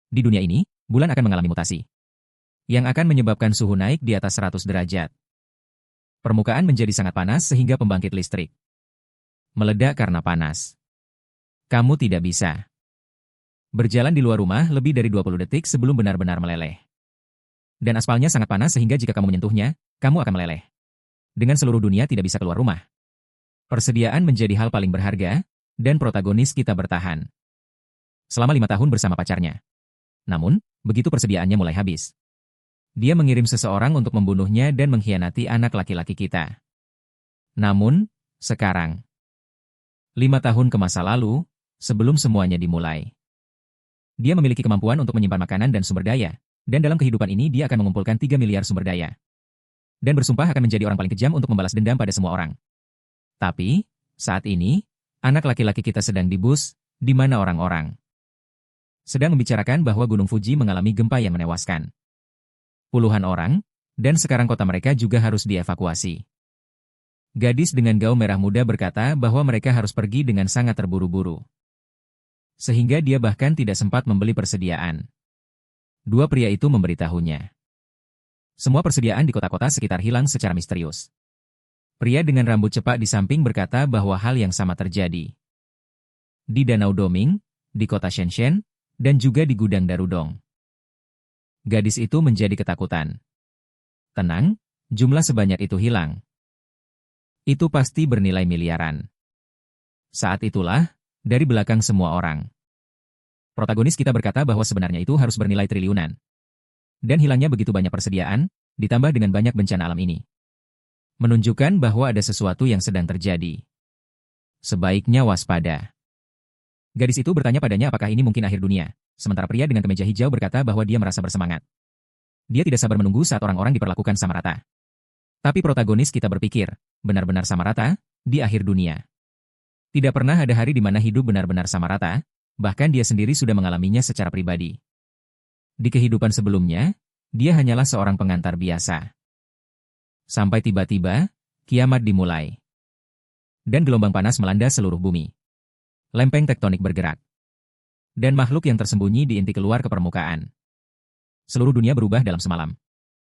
Di dunia ini, bulan akan mengalami mutasi yang akan menyebabkan suhu naik di atas 100 derajat. Permukaan menjadi sangat panas sehingga pembangkit listrik meledak karena panas. Kamu tidak bisa berjalan di luar rumah lebih dari 20 detik sebelum benar-benar meleleh. Dan aspalnya sangat panas sehingga jika kamu menyentuhnya, kamu akan meleleh. Dengan seluruh dunia tidak bisa keluar rumah. Persediaan menjadi hal paling berharga, dan protagonis kita bertahan selama 5 tahun bersama pacarnya. Namun, begitu persediaannya mulai habis, dia mengirim seseorang untuk membunuhnya dan mengkhianati anak laki-laki kita. Namun, sekarang, 5 tahun ke masa lalu, sebelum semuanya dimulai, dia memiliki kemampuan untuk menyimpan makanan dan sumber daya, dan dalam kehidupan ini dia akan mengumpulkan 3 miliar sumber daya. Dan bersumpah akan menjadi orang paling kejam untuk membalas dendam pada semua orang. Tapi, saat ini, anak laki-laki kita sedang di bus, di mana orang-orang sedang membicarakan bahwa Gunung Fuji mengalami gempa yang menewaskan puluhan orang, dan sekarang kota mereka juga harus dievakuasi. Gadis dengan gaun merah muda berkata bahwa mereka harus pergi dengan sangat terburu-buru, sehingga dia bahkan tidak sempat membeli persediaan. Dua pria itu memberitahunya. Semua persediaan di kota-kota sekitar hilang secara misterius. Pria dengan rambut cepak di samping berkata bahwa hal yang sama terjadi di Danau Doming, di kota Shenzhen, dan juga di gudang Darudong. Gadis itu menjadi ketakutan. Tenang, jumlah sebanyak itu hilang. Itu pasti bernilai miliaran. Saat itulah, dari belakang semua orang, protagonis kita berkata bahwa sebenarnya itu harus bernilai triliunan. Dan hilangnya begitu banyak persediaan, ditambah dengan banyak bencana alam ini, menunjukkan bahwa ada sesuatu yang sedang terjadi. Sebaiknya waspada. Gadis itu bertanya padanya apakah ini mungkin akhir dunia, sementara pria dengan kemeja hijau berkata bahwa dia merasa bersemangat. Dia tidak sabar menunggu saat orang-orang diperlakukan sama rata. Tapi protagonis kita berpikir, benar-benar sama rata, di akhir dunia. Tidak pernah ada hari di mana hidup benar-benar sama rata, bahkan dia sendiri sudah mengalaminya secara pribadi. Di kehidupan sebelumnya, dia hanyalah seorang pengantar biasa. Sampai tiba-tiba, kiamat dimulai. Dan gelombang panas melanda seluruh bumi. Lempeng tektonik bergerak. Dan makhluk yang tersembunyi di inti keluar ke permukaan. Seluruh dunia berubah dalam semalam.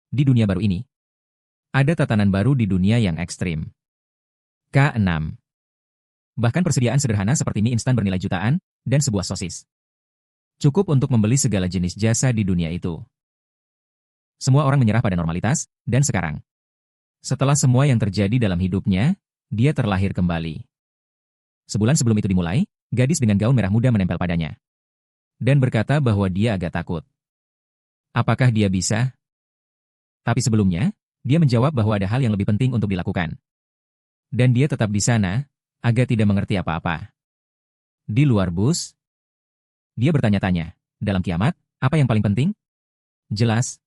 Di dunia baru ini, ada tatanan baru di dunia yang ekstrim. K6. Bahkan persediaan sederhana seperti mie instan bernilai jutaan, dan sebuah sosis cukup untuk membeli segala jenis jasa di dunia itu. Semua orang menyerah pada normalitas, dan sekarang, setelah semua yang terjadi dalam hidupnya, dia terlahir kembali. Sebulan sebelum itu dimulai, gadis dengan gaun merah muda menempel padanya. Dan berkata bahwa dia agak takut. Apakah dia bisa? Tapi sebelumnya, dia menjawab bahwa ada hal yang lebih penting untuk dilakukan. Dan dia tetap di sana, agak tidak mengerti apa-apa. Di luar bus, dia bertanya-tanya, dalam kiamat, apa yang paling penting? Jelas,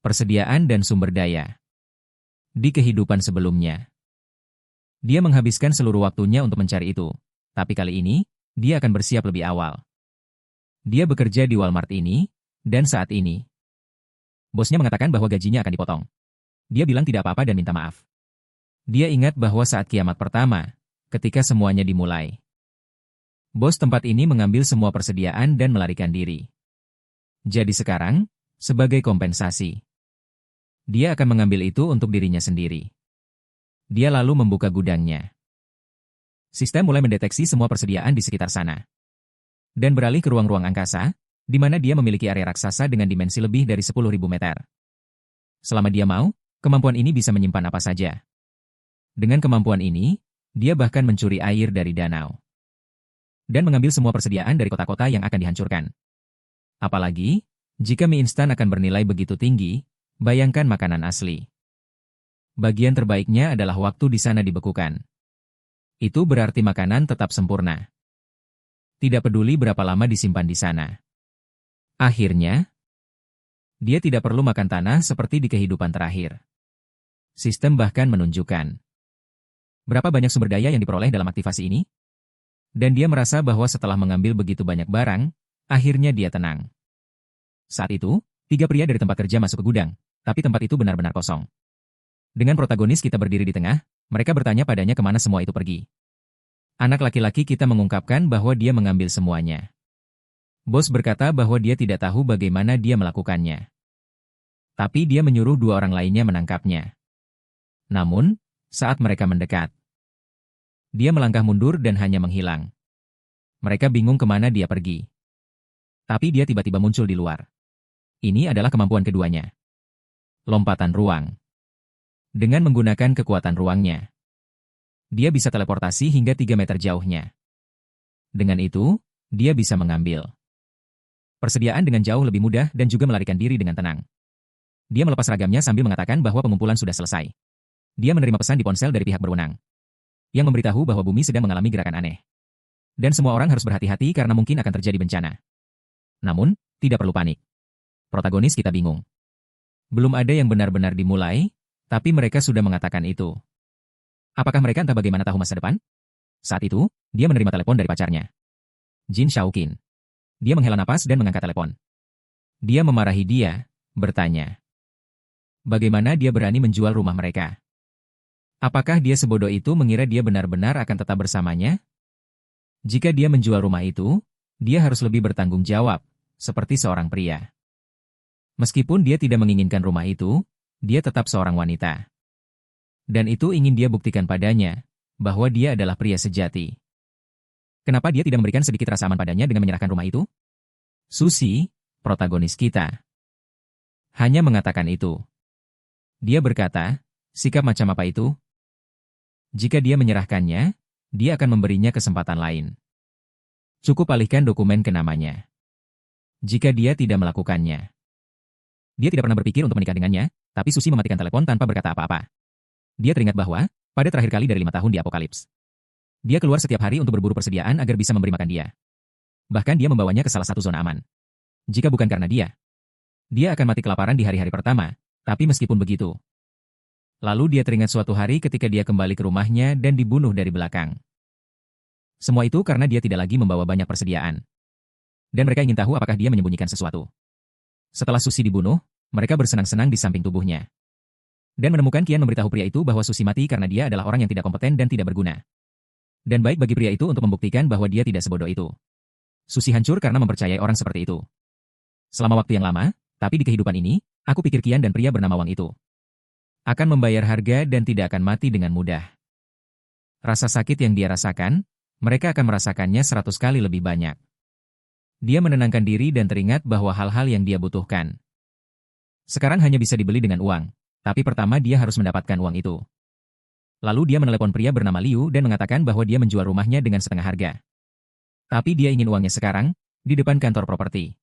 persediaan dan sumber daya. Di kehidupan sebelumnya, dia menghabiskan seluruh waktunya untuk mencari itu. Tapi kali ini, dia akan bersiap lebih awal. Dia bekerja di Walmart ini, dan saat ini, bosnya mengatakan bahwa gajinya akan dipotong. Dia bilang tidak apa-apa dan minta maaf. Dia ingat bahwa saat kiamat pertama, ketika semuanya dimulai, bos tempat ini mengambil semua persediaan dan melarikan diri. Jadi sekarang, sebagai kompensasi, dia akan mengambil itu untuk dirinya sendiri. Dia lalu membuka gudangnya. Sistem mulai mendeteksi semua persediaan di sekitar sana. Dan beralih ke ruang-ruang angkasa, di mana dia memiliki area raksasa dengan dimensi lebih dari 10.000 meter. Selama dia mau, kemampuan ini bisa menyimpan apa saja. Dengan kemampuan ini, dia bahkan mencuri air dari danau. Dan mengambil semua persediaan dari kota-kota yang akan dihancurkan. Apalagi, jika mie instan akan bernilai begitu tinggi, bayangkan makanan asli. Bagian terbaiknya adalah waktu di sana dibekukan. Itu berarti makanan tetap sempurna. Tidak peduli berapa lama disimpan di sana. Akhirnya, dia tidak perlu makan tanah seperti di kehidupan terakhir. Sistem bahkan menunjukkan berapa banyak sumber daya yang diperoleh dalam aktivasi ini. Dan dia merasa bahwa setelah mengambil begitu banyak barang, akhirnya dia tenang. Saat itu, 3 pria dari tempat kerja masuk ke gudang, tapi tempat itu benar-benar kosong. Dengan protagonis kita berdiri di tengah, mereka bertanya padanya kemana semua itu pergi. Anak laki-laki kita mengungkapkan bahwa dia mengambil semuanya. Bos berkata bahwa dia tidak tahu bagaimana dia melakukannya. Tapi dia menyuruh dua orang lainnya menangkapnya. Namun, saat mereka mendekat, dia melangkah mundur dan hanya menghilang. Mereka bingung kemana dia pergi. Tapi dia tiba-tiba muncul di luar. Ini adalah kemampuan keduanya. Lompatan ruang. Dengan menggunakan kekuatan ruangnya, dia bisa teleportasi hingga 3 meter jauhnya. Dengan itu, dia bisa mengambil persediaan dengan jauh lebih mudah dan juga melarikan diri dengan tenang. Dia melepas ragamnya sambil mengatakan bahwa pengumpulan sudah selesai. Dia menerima pesan di ponsel dari pihak berwenang, yang memberitahu bahwa bumi sedang mengalami gerakan aneh. Dan semua orang harus berhati-hati karena mungkin akan terjadi bencana. Namun, tidak perlu panik. Protagonis kita bingung. Belum ada yang benar-benar dimulai, tapi mereka sudah mengatakan itu. Apakah mereka entah bagaimana tahu masa depan? Saat itu, dia menerima telepon dari pacarnya, Jin Shaoqin. Dia menghela napas dan mengangkat telepon. Dia memarahi dia, bertanya, bagaimana dia berani menjual rumah mereka? Apakah dia sebodoh itu mengira dia benar-benar akan tetap bersamanya? Jika dia menjual rumah itu, dia harus lebih bertanggung jawab, seperti seorang pria. Meskipun dia tidak menginginkan rumah itu, dia tetap seorang wanita. Dan itu ingin dia buktikan padanya, bahwa dia adalah pria sejati. Kenapa dia tidak memberikan sedikit rasa aman padanya dengan menyerahkan rumah itu? Sushi, protagonis kita, hanya mengatakan itu. Dia berkata, sikap macam apa itu? Jika dia menyerahkannya, dia akan memberinya kesempatan lain. Cukup alihkan dokumen ke namanya. Jika dia tidak melakukannya, dia tidak pernah berpikir untuk menikah dengannya, tapi Sushi mematikan telepon tanpa berkata apa-apa. Dia teringat bahwa, pada terakhir kali dari 5 tahun di Apokalips, dia keluar setiap hari untuk berburu persediaan agar bisa memberi makan dia. Bahkan dia membawanya ke salah satu zona aman. Jika bukan karena dia akan mati kelaparan di hari-hari pertama, tapi meskipun begitu. Lalu dia teringat suatu hari ketika dia kembali ke rumahnya dan dibunuh dari belakang. Semua itu karena dia tidak lagi membawa banyak persediaan. Dan mereka ingin tahu apakah dia menyembunyikan sesuatu. Setelah Sushi dibunuh, mereka bersenang-senang di samping tubuhnya. Dan menemukan Kian memberitahu pria itu bahwa Sushi mati karena dia adalah orang yang tidak kompeten dan tidak berguna. Dan baik bagi pria itu untuk membuktikan bahwa dia tidak sebodoh itu. Sushi hancur karena mempercayai orang seperti itu. Selama waktu yang lama, tapi di kehidupan ini, aku pikir Kian dan pria bernama Wang itu akan membayar harga dan tidak akan mati dengan mudah. Rasa sakit yang dia rasakan, mereka akan merasakannya 100 kali lebih banyak. Dia menenangkan diri dan teringat bahwa hal-hal yang dia butuhkan sekarang hanya bisa dibeli dengan uang, tapi pertama dia harus mendapatkan uang itu. Lalu dia menelepon pria bernama Liu dan mengatakan bahwa dia menjual rumahnya dengan setengah harga. Tapi dia ingin uangnya sekarang, di depan kantor properti.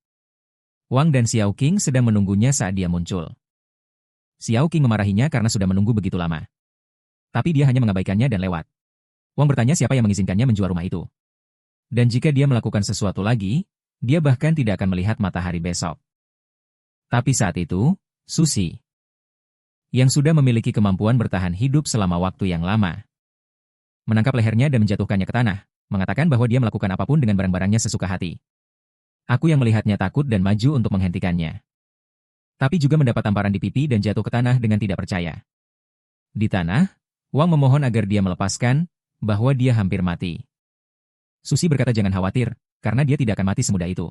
Wang dan Xiao Qing sedang menunggunya saat dia muncul. Xiao Qing memarahinya karena sudah menunggu begitu lama. Tapi dia hanya mengabaikannya dan lewat. Wang bertanya siapa yang mengizinkannya menjual rumah itu. Dan jika dia melakukan sesuatu lagi, dia bahkan tidak akan melihat matahari besok. Tapi saat itu, Sushi, yang sudah memiliki kemampuan bertahan hidup selama waktu yang lama, menangkap lehernya dan menjatuhkannya ke tanah, mengatakan bahwa dia melakukan apapun dengan barang-barangnya sesuka hati. Aku yang melihatnya takut dan maju untuk menghentikannya. Tapi juga mendapat tamparan di pipi dan jatuh ke tanah dengan tidak percaya. Di tanah, Wang memohon agar dia melepaskan, bahwa dia hampir mati. Sushi berkata jangan khawatir, karena dia tidak akan mati semudah itu.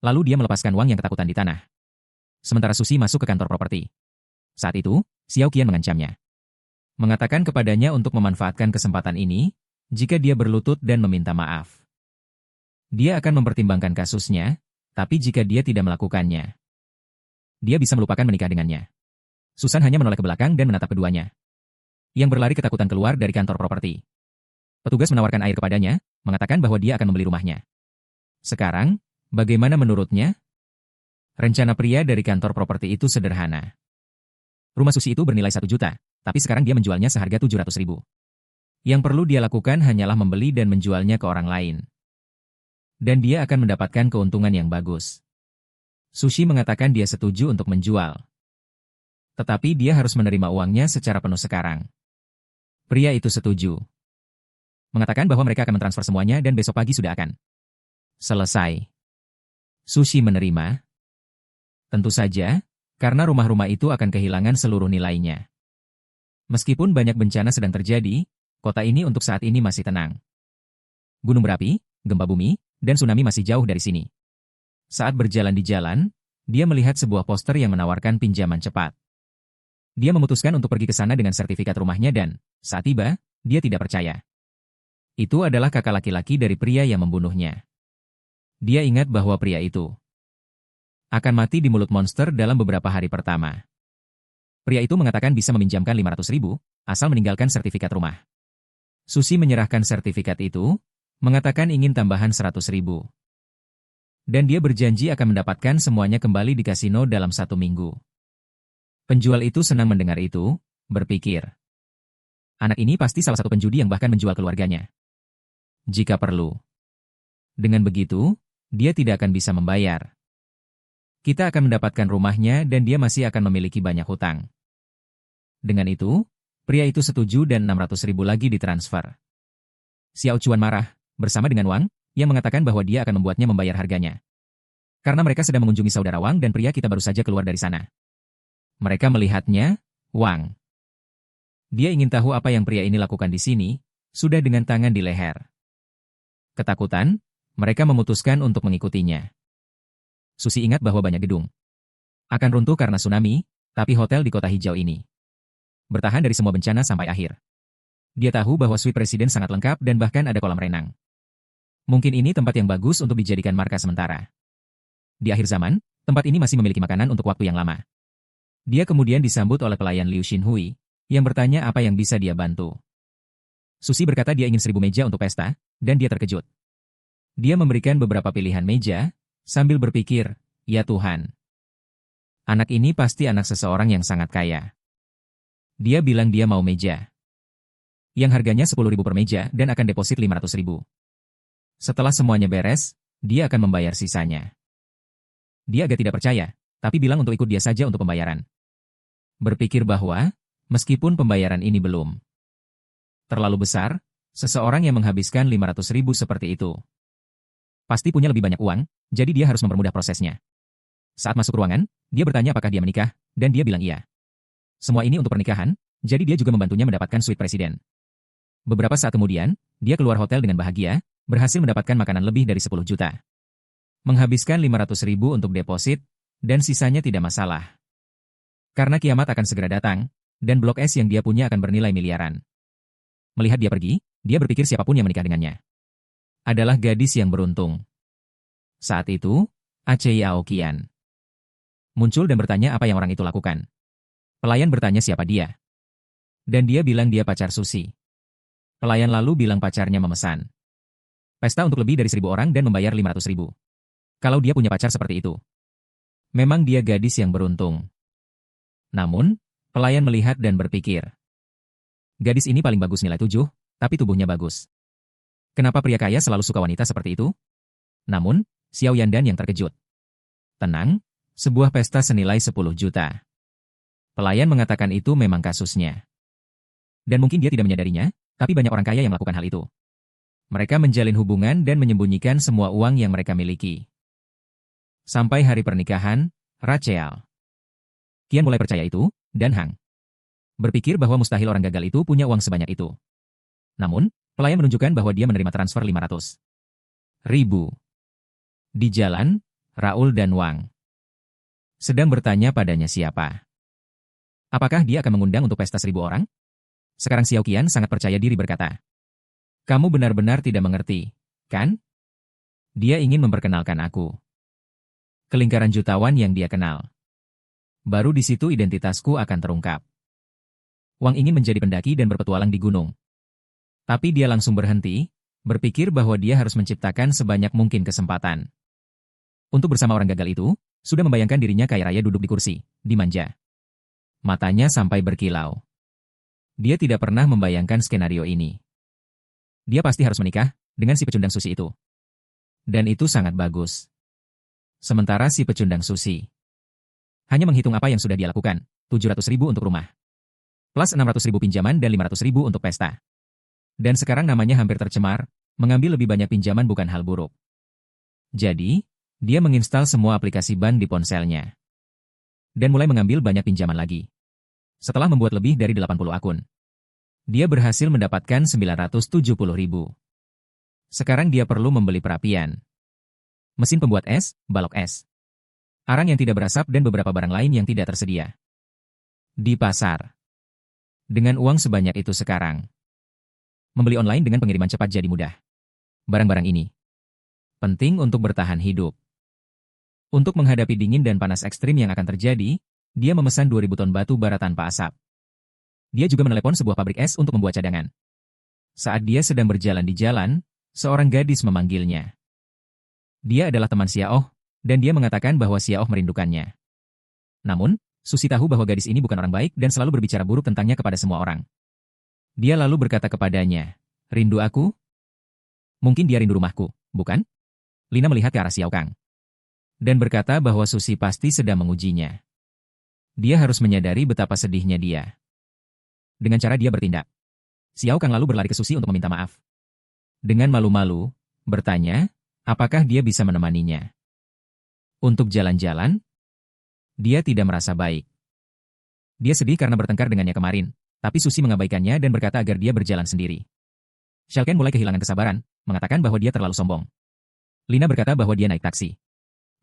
Lalu dia melepaskan Wang yang ketakutan di tanah. Sementara Sushi masuk ke kantor properti. Saat itu, Xiao Qian mengancamnya. Mengatakan kepadanya untuk memanfaatkan kesempatan ini, jika dia berlutut dan meminta maaf. Dia akan mempertimbangkan kasusnya, tapi jika dia tidak melakukannya, dia bisa melupakan menikah dengannya. Susan hanya menoleh ke belakang dan menatap keduanya, yang berlari ketakutan keluar dari kantor properti. Petugas menawarkan air kepadanya, mengatakan bahwa dia akan membeli rumahnya. Sekarang, bagaimana menurutnya? Rencana pria dari kantor properti itu sederhana. Rumah Sushi itu bernilai 1 juta, tapi sekarang dia menjualnya seharga 700.000. Yang perlu dia lakukan hanyalah membeli dan menjualnya ke orang lain. Dan dia akan mendapatkan keuntungan yang bagus. Sushi mengatakan dia setuju untuk menjual. Tetapi dia harus menerima uangnya secara penuh sekarang. Pria itu setuju. Mengatakan bahwa mereka akan mentransfer semuanya dan besok pagi sudah akan selesai. Sushi menerima. Tentu saja, karena rumah-rumah itu akan kehilangan seluruh nilainya. Meskipun banyak bencana sedang terjadi, kota ini untuk saat ini masih tenang. Gunung berapi, gempa bumi, dan tsunami masih jauh dari sini. Saat berjalan di jalan, dia melihat sebuah poster yang menawarkan pinjaman cepat. Dia memutuskan untuk pergi ke sana dengan sertifikat rumahnya dan, saat tiba, dia tidak percaya. Itu adalah kakak laki-laki dari pria yang membunuhnya. Dia ingat bahwa pria itu akan mati di mulut monster dalam beberapa hari pertama. Pria itu mengatakan bisa meminjamkan 500.000, asal meninggalkan sertifikat rumah. Susi menyerahkan sertifikat itu, mengatakan ingin tambahan 100.000. Dan dia berjanji akan mendapatkan semuanya kembali di kasino dalam 1 minggu. Penjual itu senang mendengar itu, berpikir. Anak ini pasti salah satu penjudi yang bahkan menjual keluarganya. Jika perlu. Dengan begitu, dia tidak akan bisa membayar. Kita akan mendapatkan rumahnya dan dia masih akan memiliki banyak hutang. Dengan itu, pria itu setuju dan 600.000 lagi ditransfer. Xiao Chuan marah, bersama dengan Wang, yang mengatakan bahwa dia akan membuatnya membayar harganya. Karena mereka sedang mengunjungi saudara Wang dan pria kita baru saja keluar dari sana. Mereka melihatnya, Wang. Dia ingin tahu apa yang pria ini lakukan di sini, sudah dengan tangan di leher. Ketakutan, mereka memutuskan untuk mengikutinya. Susi ingat bahwa banyak gedung akan runtuh karena tsunami, tapi hotel di kota hijau ini bertahan dari semua bencana sampai akhir. Dia tahu bahwa suite presiden sangat lengkap dan bahkan ada kolam renang. Mungkin ini tempat yang bagus untuk dijadikan markas sementara. Di akhir zaman, tempat ini masih memiliki makanan untuk waktu yang lama. Dia kemudian disambut oleh pelayan Liu Xinhui, yang bertanya apa yang bisa dia bantu. Susi berkata dia ingin 1.000 meja untuk pesta, dan dia terkejut. Dia memberikan beberapa pilihan meja, sambil berpikir, ya Tuhan. Anak ini pasti anak seseorang yang sangat kaya. Dia bilang dia mau meja yang harganya 10.000 per meja dan akan deposit 500.000. Setelah semuanya beres, dia akan membayar sisanya. Dia agak tidak percaya, tapi bilang untuk ikut dia saja untuk pembayaran. Berpikir bahwa, meskipun pembayaran ini belum terlalu besar, seseorang yang menghabiskan 500.000 seperti itu pasti punya lebih banyak uang, jadi dia harus mempermudah prosesnya. Saat masuk ruangan, dia bertanya apakah dia menikah, dan dia bilang iya. Semua ini untuk pernikahan, jadi dia juga membantunya mendapatkan suite presiden. Beberapa saat kemudian, dia keluar hotel dengan bahagia, berhasil mendapatkan makanan lebih dari 10 juta. Menghabiskan 500.000 untuk deposit, dan sisanya tidak masalah. Karena kiamat akan segera datang, dan blok S yang dia punya akan bernilai miliaran. Melihat dia pergi, dia berpikir siapapun yang menikah dengannya adalah gadis yang beruntung. Saat itu, Aceh Yaoqian muncul dan bertanya apa yang orang itu lakukan. Pelayan bertanya siapa dia. Dan dia bilang dia pacar Susi. Pelayan lalu bilang pacarnya memesan pesta untuk lebih dari 1.000 orang dan membayar 500.000. Kalau dia punya pacar seperti itu. Memang dia gadis yang beruntung. Namun, pelayan melihat dan berpikir. Gadis ini paling bagus nilai 7, tapi tubuhnya bagus. Kenapa pria kaya selalu suka wanita seperti itu? Namun, Xiao Yandan yang terkejut. Tenang, sebuah pesta senilai 10 juta. Pelayan mengatakan itu memang kasusnya. Dan mungkin dia tidak menyadarinya, tapi banyak orang kaya yang melakukan hal itu. Mereka menjalin hubungan dan menyembunyikan semua uang yang mereka miliki. Sampai hari pernikahan, Rachel Kian mulai percaya itu, dan Hang berpikir bahwa mustahil orang gagal itu punya uang sebanyak itu. Namun, pelayan menunjukkan bahwa dia menerima transfer 500.000. Di jalan, Raul dan Wang sedang bertanya padanya siapa. Apakah dia akan mengundang untuk pesta 1.000 orang? Sekarang Xiao Qian sangat percaya diri berkata. Kamu benar-benar tidak mengerti, kan? Dia ingin memperkenalkan aku ke lingkaran jutawan yang dia kenal. Baru di situ identitasku akan terungkap. Wang ingin menjadi pendaki dan berpetualang di gunung. Tapi dia langsung berhenti, berpikir bahwa dia harus menciptakan sebanyak mungkin kesempatan. Untuk bersama orang gagal itu, sudah membayangkan dirinya kaya raya duduk di kursi, dimanja. Matanya sampai berkilau. Dia tidak pernah membayangkan skenario ini. Dia pasti harus menikah dengan si pecundang Susi itu. Dan itu sangat bagus. Sementara si pecundang Susi hanya menghitung apa yang sudah dia lakukan, 700.000 untuk rumah. Plus 600.000 pinjaman dan 500.000 untuk pesta. Dan sekarang namanya hampir tercemar, mengambil lebih banyak pinjaman bukan hal buruk. Jadi, dia menginstal semua aplikasi bank di ponselnya. Dan mulai mengambil banyak pinjaman lagi. Setelah membuat lebih dari 80 akun. Dia berhasil mendapatkan 970.000. Sekarang dia perlu membeli perapian. mesin pembuat es, balok es, arang yang tidak berasap dan beberapa barang lain yang tidak tersedia di pasar. Dengan uang sebanyak itu sekarang, membeli online dengan pengiriman cepat jadi mudah. Barang-barang ini penting untuk bertahan hidup. Untuk menghadapi dingin dan panas ekstrim yang akan terjadi, dia memesan 2.000 ton batu bara tanpa asap. Dia juga menelepon sebuah pabrik es untuk membuat cadangan. Saat dia sedang berjalan di jalan, seorang gadis memanggilnya. Dia adalah teman Xiaoh, dan dia mengatakan bahwa Xiaoh merindukannya. Namun, Susi tahu bahwa gadis ini bukan orang baik dan selalu berbicara buruk tentangnya kepada semua orang. Dia lalu berkata kepadanya, "Rindu aku? Mungkin dia rindu rumahku, bukan?" Lina melihat ke arah Xiao Kang dan berkata bahwa Susi pasti sedang mengujinya. Dia harus menyadari betapa sedihnya dia. Dengan cara dia bertindak, Xiao Kang lalu berlari ke Susi untuk meminta maaf. Dengan malu-malu, bertanya, apakah dia bisa menemaninya untuk jalan-jalan? Dia tidak merasa baik. Dia sedih karena bertengkar dengannya kemarin, tapi Susi mengabaikannya dan berkata agar dia berjalan sendiri. Xiao mulai kehilangan kesabaran, mengatakan bahwa dia terlalu sombong. Lina berkata bahwa dia naik taksi.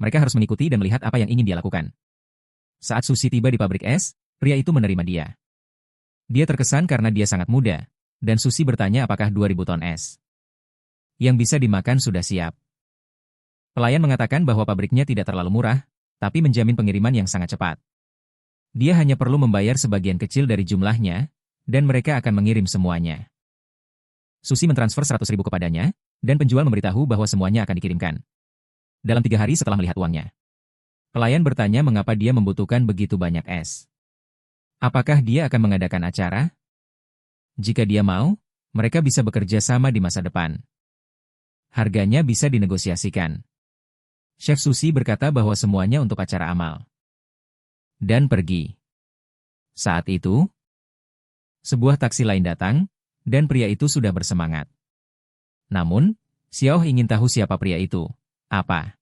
Mereka harus mengikuti dan melihat apa yang ingin dia lakukan. Saat Susi tiba di pabrik es, pria itu menerima dia. Dia terkesan karena dia sangat muda, dan Susi bertanya apakah 2.000 ton es yang bisa dimakan sudah siap. Pelayan mengatakan bahwa pabriknya tidak terlalu murah, tapi menjamin pengiriman yang sangat cepat. Dia hanya perlu membayar sebagian kecil dari jumlahnya, dan mereka akan mengirim semuanya. Susi mentransfer 100.000 kepadanya, dan penjual memberitahu bahwa semuanya akan dikirimkan dalam 3 hari setelah melihat uangnya. Pelayan bertanya mengapa dia membutuhkan begitu banyak es. Apakah dia akan mengadakan acara? Jika dia mau, mereka bisa bekerja sama di masa depan. Harganya bisa dinegosiasikan. Chef Susi berkata bahwa semuanya untuk acara amal. Dan pergi. Saat itu, sebuah taksi lain datang, dan pria itu sudah bersemangat. Namun, Xiao ingin tahu siapa pria itu. Apa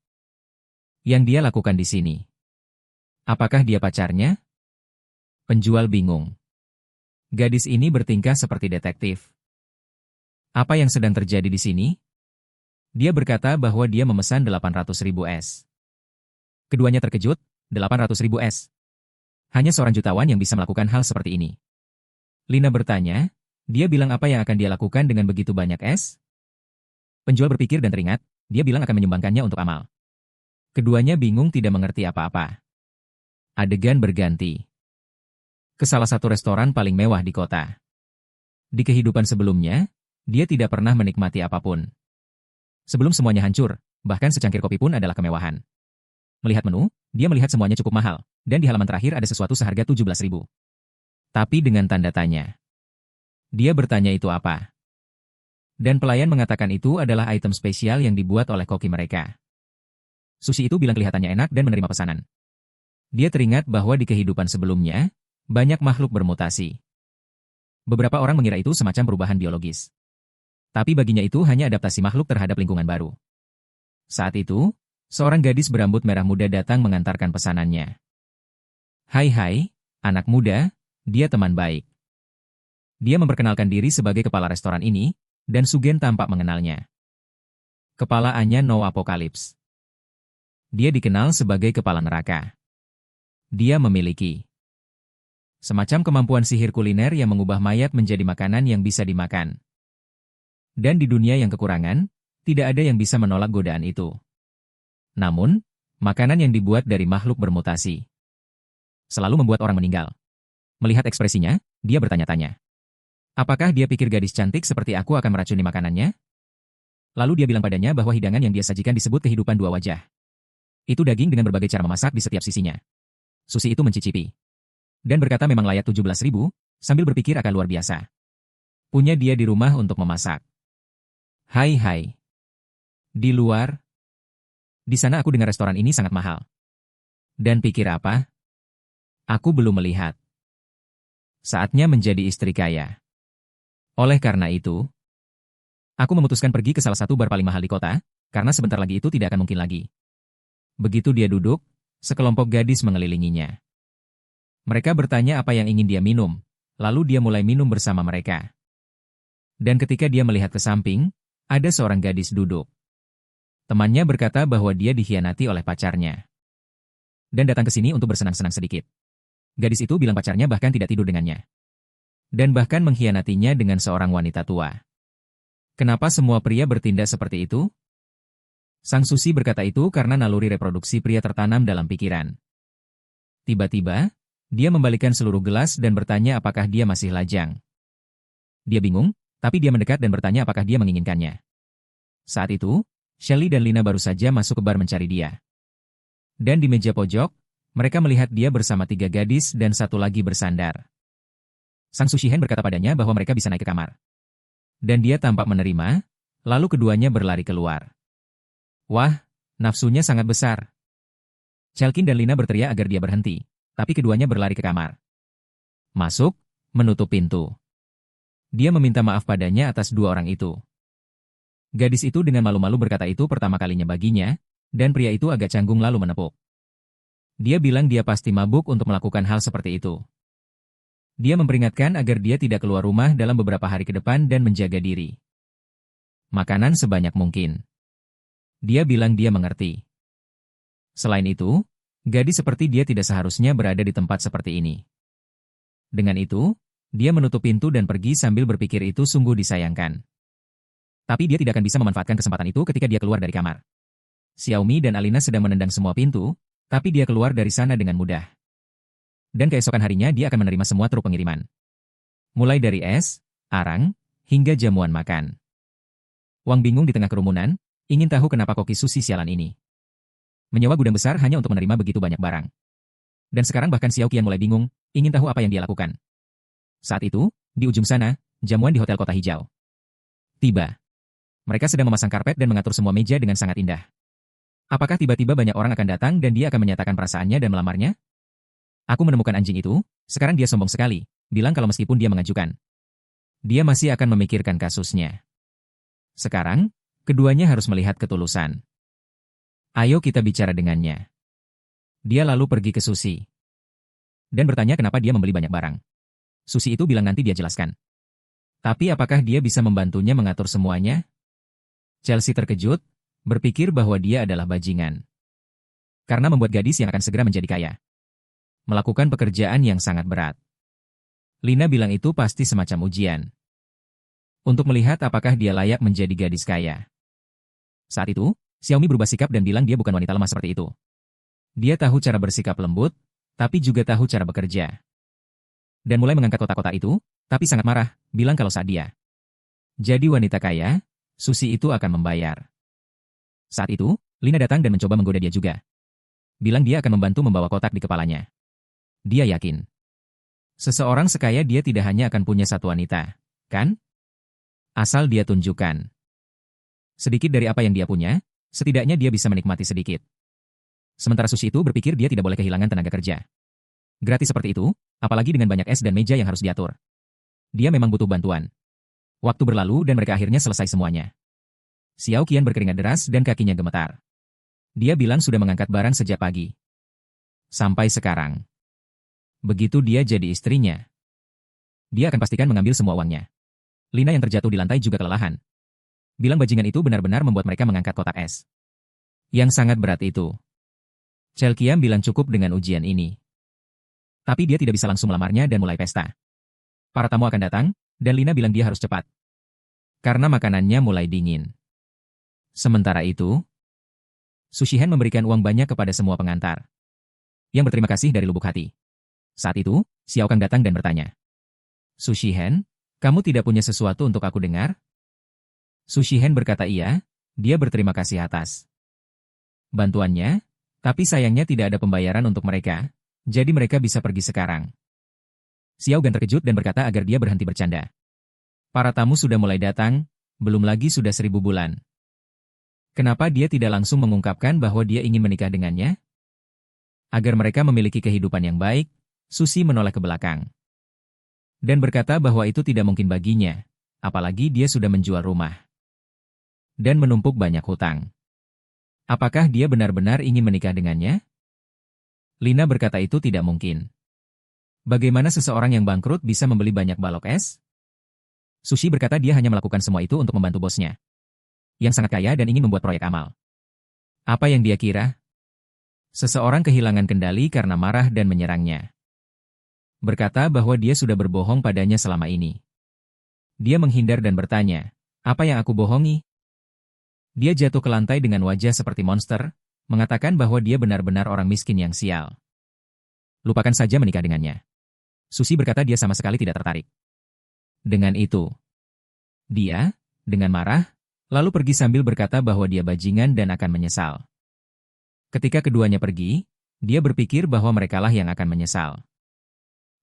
yang dia lakukan di sini? Apakah dia pacarnya? Penjual bingung. Gadis ini bertingkah seperti detektif. Apa yang sedang terjadi di sini? Dia berkata bahwa dia memesan 800.000 es. Keduanya terkejut, 800.000 es. Hanya seorang jutawan yang bisa melakukan hal seperti ini. Lina bertanya, dia bilang apa yang akan dia lakukan dengan begitu banyak es? Penjual berpikir dan teringat, dia bilang akan menyumbangkannya untuk amal. Keduanya bingung tidak mengerti apa-apa. Adegan berganti ke salah satu restoran paling mewah di kota. Di kehidupan sebelumnya, dia tidak pernah menikmati apapun. Sebelum semuanya hancur, bahkan secangkir kopi pun adalah kemewahan. Melihat menu, dia melihat semuanya cukup mahal, dan di halaman terakhir ada sesuatu seharga 17.000. Tapi dengan tanda tanya. Dia bertanya itu apa? Dan pelayan mengatakan itu adalah item spesial yang dibuat oleh koki mereka. Sushi itu bilang kelihatannya enak dan menerima pesanan. Dia teringat bahwa di kehidupan sebelumnya, banyak makhluk bermutasi. Beberapa orang mengira itu semacam perubahan biologis. Tapi baginya itu hanya adaptasi makhluk terhadap lingkungan baru. Saat itu, seorang gadis berambut merah muda datang mengantarkan pesanannya. Hai, anak muda, dia teman baik. Dia memperkenalkan diri sebagai kepala restoran ini, dan Sugen tampak mengenalnya. Kepala Anya No Apocalypse. Dia dikenal sebagai kepala neraka. Dia memiliki semacam kemampuan sihir kuliner yang mengubah mayat menjadi makanan yang bisa dimakan. Dan di dunia yang kekurangan, tidak ada yang bisa menolak godaan itu. Namun, makanan yang dibuat dari makhluk bermutasi selalu membuat orang meninggal. Melihat ekspresinya, dia bertanya-tanya. Apakah dia pikir gadis cantik seperti aku akan meracuni makanannya? Lalu dia bilang padanya bahwa hidangan yang dia sajikan disebut kehidupan dua wajah. Itu daging dengan berbagai cara memasak di setiap sisinya. Susi itu mencicipi. Dan berkata memang layak 17.000, sambil berpikir akan luar biasa. Punya dia di rumah untuk memasak. Hai. Di luar. Di sana aku dengar restoran ini sangat mahal. Dan pikir apa? Aku belum melihat. Saatnya menjadi istri kaya. Oleh karena itu, aku memutuskan pergi ke salah satu bar paling mahal di kota, karena sebentar lagi itu tidak akan mungkin lagi. Begitu dia duduk, sekelompok gadis mengelilinginya. Mereka bertanya apa yang ingin dia minum, lalu dia mulai minum bersama mereka. Dan ketika dia melihat ke samping, ada seorang gadis duduk. Temannya berkata bahwa dia dikhianati oleh pacarnya. Dan datang ke sini untuk bersenang-senang sedikit. Gadis itu bilang pacarnya bahkan tidak tidur dengannya. Dan bahkan mengkhianatinya dengan seorang wanita tua. Kenapa semua pria bertindak seperti itu? Sang Susi berkata itu karena naluri reproduksi pria tertanam dalam pikiran. Tiba-tiba, dia membalikkan seluruh gelas dan bertanya apakah dia masih lajang. Dia bingung, tapi dia mendekat dan bertanya apakah dia menginginkannya. Saat itu, Shelly dan Lina baru saja masuk ke bar mencari dia. Dan di meja pojok, mereka melihat dia bersama 3 gadis dan satu lagi bersandar. Sang Sushihen berkata padanya bahwa mereka bisa naik ke kamar. Dan dia tampak menerima, lalu keduanya berlari keluar. Wah, nafsunya sangat besar. Chelkin dan Lina berteriak agar dia berhenti, tapi keduanya berlari ke kamar. Masuk, menutup pintu. Dia meminta maaf padanya atas 2 orang itu. Gadis itu dengan malu-malu berkata itu pertama kalinya baginya, dan pria itu agak canggung lalu menepuk. Dia bilang dia pasti mabuk untuk melakukan hal seperti itu. Dia memperingatkan agar dia tidak keluar rumah dalam beberapa hari ke depan dan menjaga diri. Makanan sebanyak mungkin. Dia bilang dia mengerti. Selain itu, gadis seperti dia tidak seharusnya berada di tempat seperti ini. Dengan itu, dia menutup pintu dan pergi sambil berpikir itu sungguh disayangkan. Tapi dia tidak akan bisa memanfaatkan kesempatan itu ketika dia keluar dari kamar. Xiaomi dan Alina sedang menendang semua pintu, tapi dia keluar dari sana dengan mudah. Dan keesokan harinya dia akan menerima semua truk pengiriman. Mulai dari es, arang, hingga jamuan makan. Wang bingung di tengah kerumunan, ingin tahu kenapa koki sushi sialan ini. Menyewa gudang besar hanya untuk menerima begitu banyak barang. Dan sekarang bahkan Xiao Qian mulai bingung, ingin tahu apa yang dia lakukan. Saat itu, di ujung sana, jamuan di Hotel Kota Hijau. Tiba. Mereka sedang memasang karpet dan mengatur semua meja dengan sangat indah. Apakah tiba-tiba banyak orang akan datang dan dia akan menyatakan perasaannya dan melamarnya? Aku menemukan anjing itu, sekarang dia sombong sekali, bilang kalau meskipun dia mengajukan. Dia masih akan memikirkan kasusnya. Sekarang, keduanya harus melihat ketulusan. Ayo kita bicara dengannya. Dia lalu pergi ke Susi. Dan bertanya kenapa dia membeli banyak barang. Susi itu bilang nanti dia jelaskan. Tapi apakah dia bisa membantunya mengatur semuanya? Chelsea terkejut, berpikir bahwa dia adalah bajingan. Karena membuat gadis yang akan segera menjadi kaya. Melakukan pekerjaan yang sangat berat. Lina bilang itu pasti semacam ujian. Untuk melihat apakah dia layak menjadi gadis kaya. Saat itu, Xiaomi berubah sikap dan bilang dia bukan wanita lemah seperti itu. Dia tahu cara bersikap lembut, tapi juga tahu cara bekerja. Dan mulai mengangkat kotak-kotak itu, tapi sangat marah, bilang kalau saat dia jadi wanita kaya, Susi itu akan membayar. Saat itu, Lina datang dan mencoba menggoda dia juga. Bilang dia akan membantu membawa kotak di kepalanya. Dia yakin. Seseorang sekaya dia tidak hanya akan punya satu wanita, kan? Asal dia tunjukkan. Sedikit dari apa yang dia punya, setidaknya dia bisa menikmati sedikit. Sementara Susi itu berpikir dia tidak boleh kehilangan tenaga kerja. Gratis seperti itu, apalagi dengan banyak es dan meja yang harus diatur. Dia memang butuh bantuan. Waktu berlalu dan mereka akhirnya selesai semuanya. Xiao Qian berkeringat deras dan kakinya gemetar. Dia bilang sudah mengangkat barang sejak pagi. Sampai sekarang. Begitu dia jadi istrinya. Dia akan pastikan mengambil semua uangnya. Lina yang terjatuh di lantai juga kelelahan. Bilang bajingan itu benar-benar membuat mereka mengangkat kotak es. Yang sangat berat itu. Chelkiam bilang cukup dengan ujian ini. Tapi dia tidak bisa langsung melamarnya dan mulai pesta. Para tamu akan datang, dan Lina bilang dia harus cepat. Karena makanannya mulai dingin. Sementara itu, Sushihen memberikan uang banyak kepada semua pengantar. Yang berterima kasih dari lubuk hati. Saat itu, Xiao Kang datang dan bertanya. Sushihen, kamu tidak punya sesuatu untuk aku dengar? Sushihen berkata iya, dia berterima kasih atas bantuannya, tapi sayangnya tidak ada pembayaran untuk mereka, jadi mereka bisa pergi sekarang. Xiao Gan terkejut dan berkata agar dia berhenti bercanda. Para tamu sudah mulai datang, belum lagi sudah 1000 bulan. Kenapa dia tidak langsung mengungkapkan bahwa dia ingin menikah dengannya? Agar mereka memiliki kehidupan yang baik, Susi menoleh ke belakang. Dan berkata bahwa itu tidak mungkin baginya, apalagi dia sudah menjual rumah. Dan menumpuk banyak hutang. Apakah dia benar-benar ingin menikah dengannya? Lina berkata itu tidak mungkin. Bagaimana seseorang yang bangkrut bisa membeli banyak balok es? Sushi berkata dia hanya melakukan semua itu untuk membantu bosnya. Yang sangat kaya dan ingin membuat proyek amal. Apa yang dia kira? Seseorang kehilangan kendali karena marah dan menyerangnya. Berkata bahwa dia sudah berbohong padanya selama ini. Dia menghindar dan bertanya, "Apa yang aku bohongi?" Dia jatuh ke lantai dengan wajah seperti monster, mengatakan bahwa dia benar-benar orang miskin yang sial. Lupakan saja menikah dengannya. Susi berkata dia sama sekali tidak tertarik. Dengan itu, dia, dengan marah, lalu pergi sambil berkata bahwa dia bajingan dan akan menyesal. Ketika keduanya pergi, dia berpikir bahwa merekalah yang akan menyesal.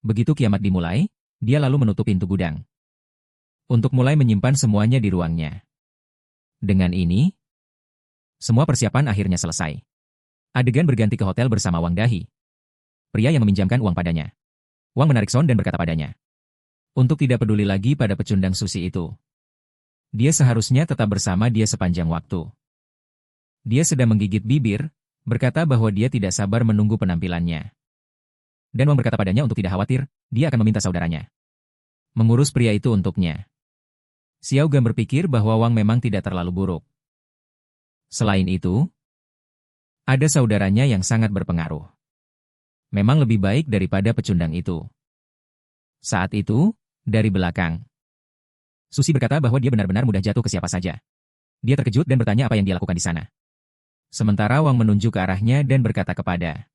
Begitu kiamat dimulai, dia lalu menutup pintu gudang. Untuk mulai menyimpan semuanya di ruangnya. Dengan ini, semua persiapan akhirnya selesai. Adegan berganti ke hotel bersama Wang Dahi. Pria yang meminjamkan uang padanya. Wang menarik Son dan berkata padanya, untuk tidak peduli lagi pada pecundang Susi itu. Dia seharusnya tetap bersama dia sepanjang waktu. Dia sedang menggigit bibir, berkata bahwa dia tidak sabar menunggu penampilannya. Dan Wang berkata padanya untuk tidak khawatir, dia akan meminta saudaranya mengurus pria itu untuknya. Xiao Gan berpikir bahwa Wang memang tidak terlalu buruk. Selain itu, ada saudaranya yang sangat berpengaruh. Memang lebih baik daripada pecundang itu. Saat itu, dari belakang, Susi berkata bahwa dia benar-benar mudah jatuh ke siapa saja. Dia terkejut dan bertanya apa yang dia lakukan di sana. Sementara Wang menunjuk ke arahnya dan berkata kepada,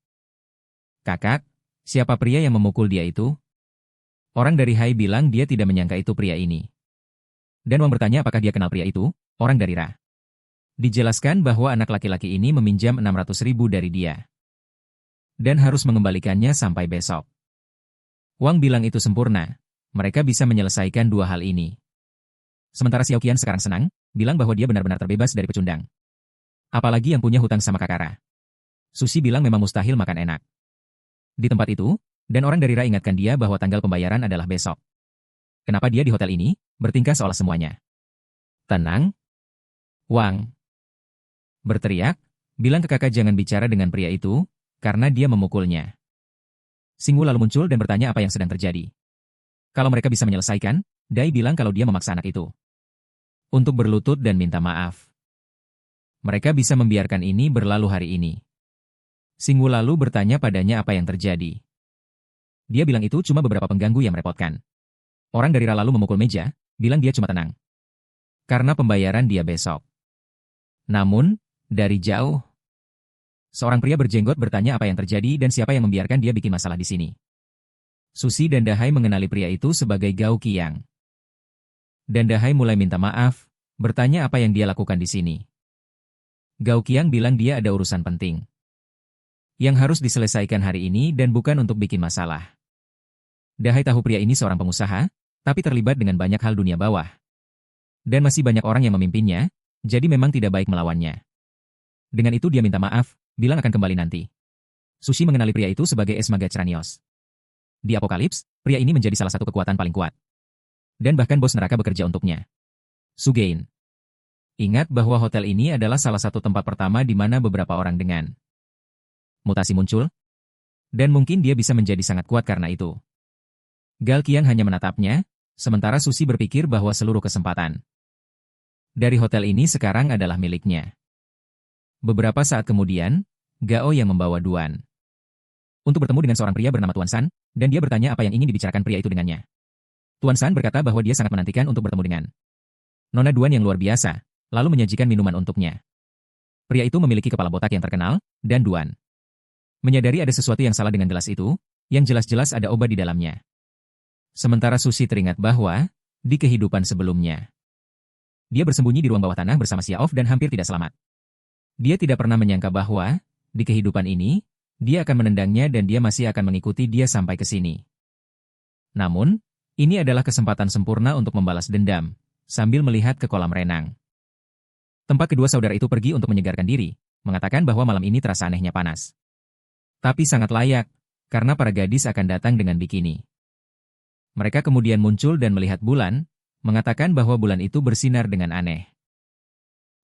"Kakak, siapa pria yang memukul dia itu?" Orang dari Hai bilang dia tidak menyangka itu pria ini. Dan Wang bertanya apakah dia kenal pria itu, orang dari Ra. Dijelaskan bahwa anak laki-laki ini meminjam 600.000 dari dia. Dan harus mengembalikannya sampai besok. Wang bilang itu sempurna, mereka bisa menyelesaikan dua hal ini. Sementara Xiao Qian sekarang senang, bilang bahwa dia benar-benar terbebas dari pecundang. Apalagi yang punya hutang sama Kakara. Susi bilang memang mustahil makan enak. Di tempat itu, dan orang dari Ra ingatkan dia bahwa tanggal pembayaran adalah besok. Kenapa dia di hotel ini, bertingkah seolah semuanya tenang? Wang berteriak, bilang ke kakak jangan bicara dengan pria itu, karena dia memukulnya. Xingwu lalu muncul dan bertanya apa yang sedang terjadi. Kalau mereka bisa menyelesaikan, Dai bilang kalau dia memaksa anak itu untuk berlutut dan minta maaf. Mereka bisa membiarkan ini berlalu hari ini. Xingwu lalu bertanya padanya apa yang terjadi. Dia bilang itu cuma beberapa pengganggu yang merepotkan. Orang dari Ra lalu memukul meja, bilang dia cuma tenang. Karena pembayaran dia besok. Namun, dari jauh, seorang pria berjenggot bertanya apa yang terjadi dan siapa yang membiarkan dia bikin masalah di sini. Susi dan Dahai mengenali pria itu sebagai Gao Qiang. Dan Dahai mulai minta maaf, bertanya apa yang dia lakukan di sini. Gao Qiang bilang dia ada urusan penting yang harus diselesaikan hari ini dan bukan untuk bikin masalah. Dahai tahu pria ini seorang pengusaha, tapi terlibat dengan banyak hal dunia bawah. Dan masih banyak orang yang memimpinnya, jadi memang tidak baik melawannya. Dengan itu dia minta maaf, bilang akan kembali nanti. Sushi mengenali pria itu sebagai Esmaga Cranios. Di Apokalips, pria ini menjadi salah satu kekuatan paling kuat. Dan bahkan bos neraka bekerja untuknya. Sugein. Ingat bahwa hotel ini adalah salah satu tempat pertama di mana beberapa orang dengan mutasi muncul. Dan mungkin dia bisa menjadi sangat kuat karena itu. Gal Qiang hanya menatapnya, sementara Susi berpikir bahwa seluruh kesempatan dari hotel ini sekarang adalah miliknya. Beberapa saat kemudian, Gao yang membawa Duan untuk bertemu dengan seorang pria bernama Tuan San, dan dia bertanya apa yang ingin dibicarakan pria itu dengannya. Tuan San berkata bahwa dia sangat menantikan untuk bertemu dengan Nona Duan yang luar biasa, lalu menyajikan minuman untuknya. Pria itu memiliki kepala botak yang terkenal, dan Duan menyadari ada sesuatu yang salah dengan gelas itu, yang jelas-jelas ada obat di dalamnya. Sementara Susi teringat bahwa, di kehidupan sebelumnya, dia bersembunyi di ruang bawah tanah bersama Xiaof dan hampir tidak selamat. Dia tidak pernah menyangka bahwa, di kehidupan ini, dia akan menendangnya dan dia masih akan mengikuti dia sampai ke sini. Namun, ini adalah kesempatan sempurna untuk membalas dendam, sambil melihat ke kolam renang. Tempat kedua saudara itu pergi untuk menyegarkan diri, mengatakan bahwa malam ini terasa anehnya panas. Tapi sangat layak, karena para gadis akan datang dengan bikini. Mereka kemudian muncul dan melihat bulan, mengatakan bahwa bulan itu bersinar dengan aneh.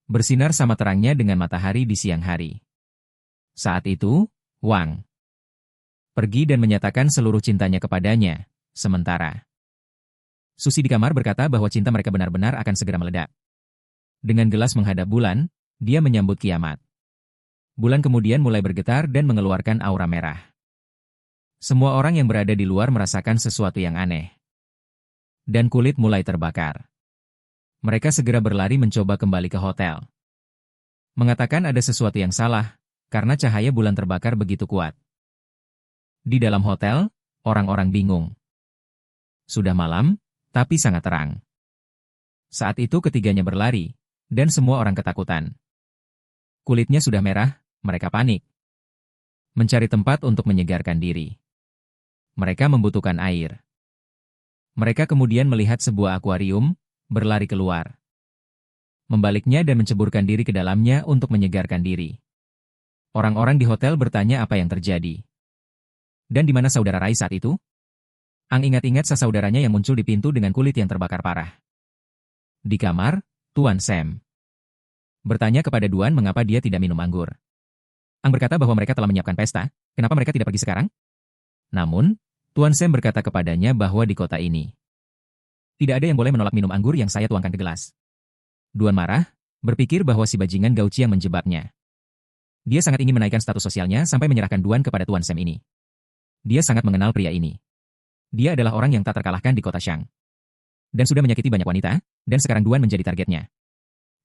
Bersinar sama terangnya dengan matahari di siang hari. Saat itu, Wang pergi dan menyatakan seluruh cintanya kepadanya, sementara Susi di kamar berkata bahwa cinta mereka benar-benar akan segera meledak. Dengan gelas menghadap bulan, dia menyambut kiamat. Bulan kemudian mulai bergetar dan mengeluarkan aura merah. Semua orang yang berada di luar merasakan sesuatu yang aneh. Dan kulit mulai terbakar. Mereka segera berlari mencoba kembali ke hotel. Mengatakan ada sesuatu yang salah, karena cahaya bulan terbakar begitu kuat. Di dalam hotel, orang-orang bingung. Sudah malam, tapi sangat terang. Saat itu ketiganya berlari, dan semua orang ketakutan. Kulitnya sudah merah, mereka panik. Mencari tempat untuk menyegarkan diri. Mereka membutuhkan air. Mereka kemudian melihat sebuah akuarium, berlari keluar. Membaliknya dan menceburkan diri ke dalamnya untuk menyegarkan diri. Orang-orang di hotel bertanya apa yang terjadi. Dan di mana saudara Rai saat itu? Ang ingat-ingat sesaudaranya yang muncul di pintu dengan kulit yang terbakar parah. Di kamar, Tuan Sam bertanya kepada Duan mengapa dia tidak minum anggur. Ang berkata bahwa mereka telah menyiapkan pesta, kenapa mereka tidak pergi sekarang? Namun, Tuan Sam berkata kepadanya bahwa di kota ini tidak ada yang boleh menolak minum anggur yang saya tuangkan ke gelas. Duan marah, berpikir bahwa si bajingan Gauchi yang menjebaknya. Dia sangat ingin menaikkan status sosialnya sampai menyerahkan Duan kepada Tuan Sam ini. Dia sangat mengenal pria ini. Dia adalah orang yang tak terkalahkan di kota Shang. Dan sudah menyakiti banyak wanita, dan sekarang Duan menjadi targetnya.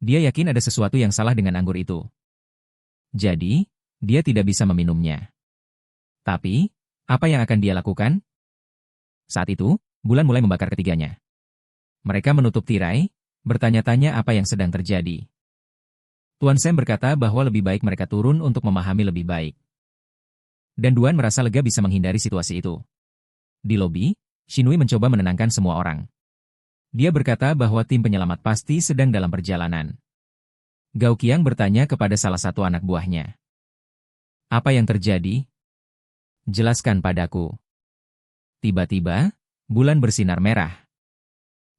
Dia yakin ada sesuatu yang salah dengan anggur itu. Jadi, dia tidak bisa meminumnya. Tapi, apa yang akan dia lakukan? Saat itu, bulan mulai membakar ketiganya. Mereka menutup tirai, bertanya-tanya apa yang sedang terjadi. Tuan Sam berkata bahwa lebih baik mereka turun untuk memahami lebih baik. Dan Duan merasa lega bisa menghindari situasi itu. Di lobi, Shinui mencoba menenangkan semua orang. Dia berkata bahwa tim penyelamat pasti sedang dalam perjalanan. Gao Qiang bertanya kepada salah satu anak buahnya. Apa yang terjadi? Jelaskan padaku. Tiba-tiba, bulan bersinar merah.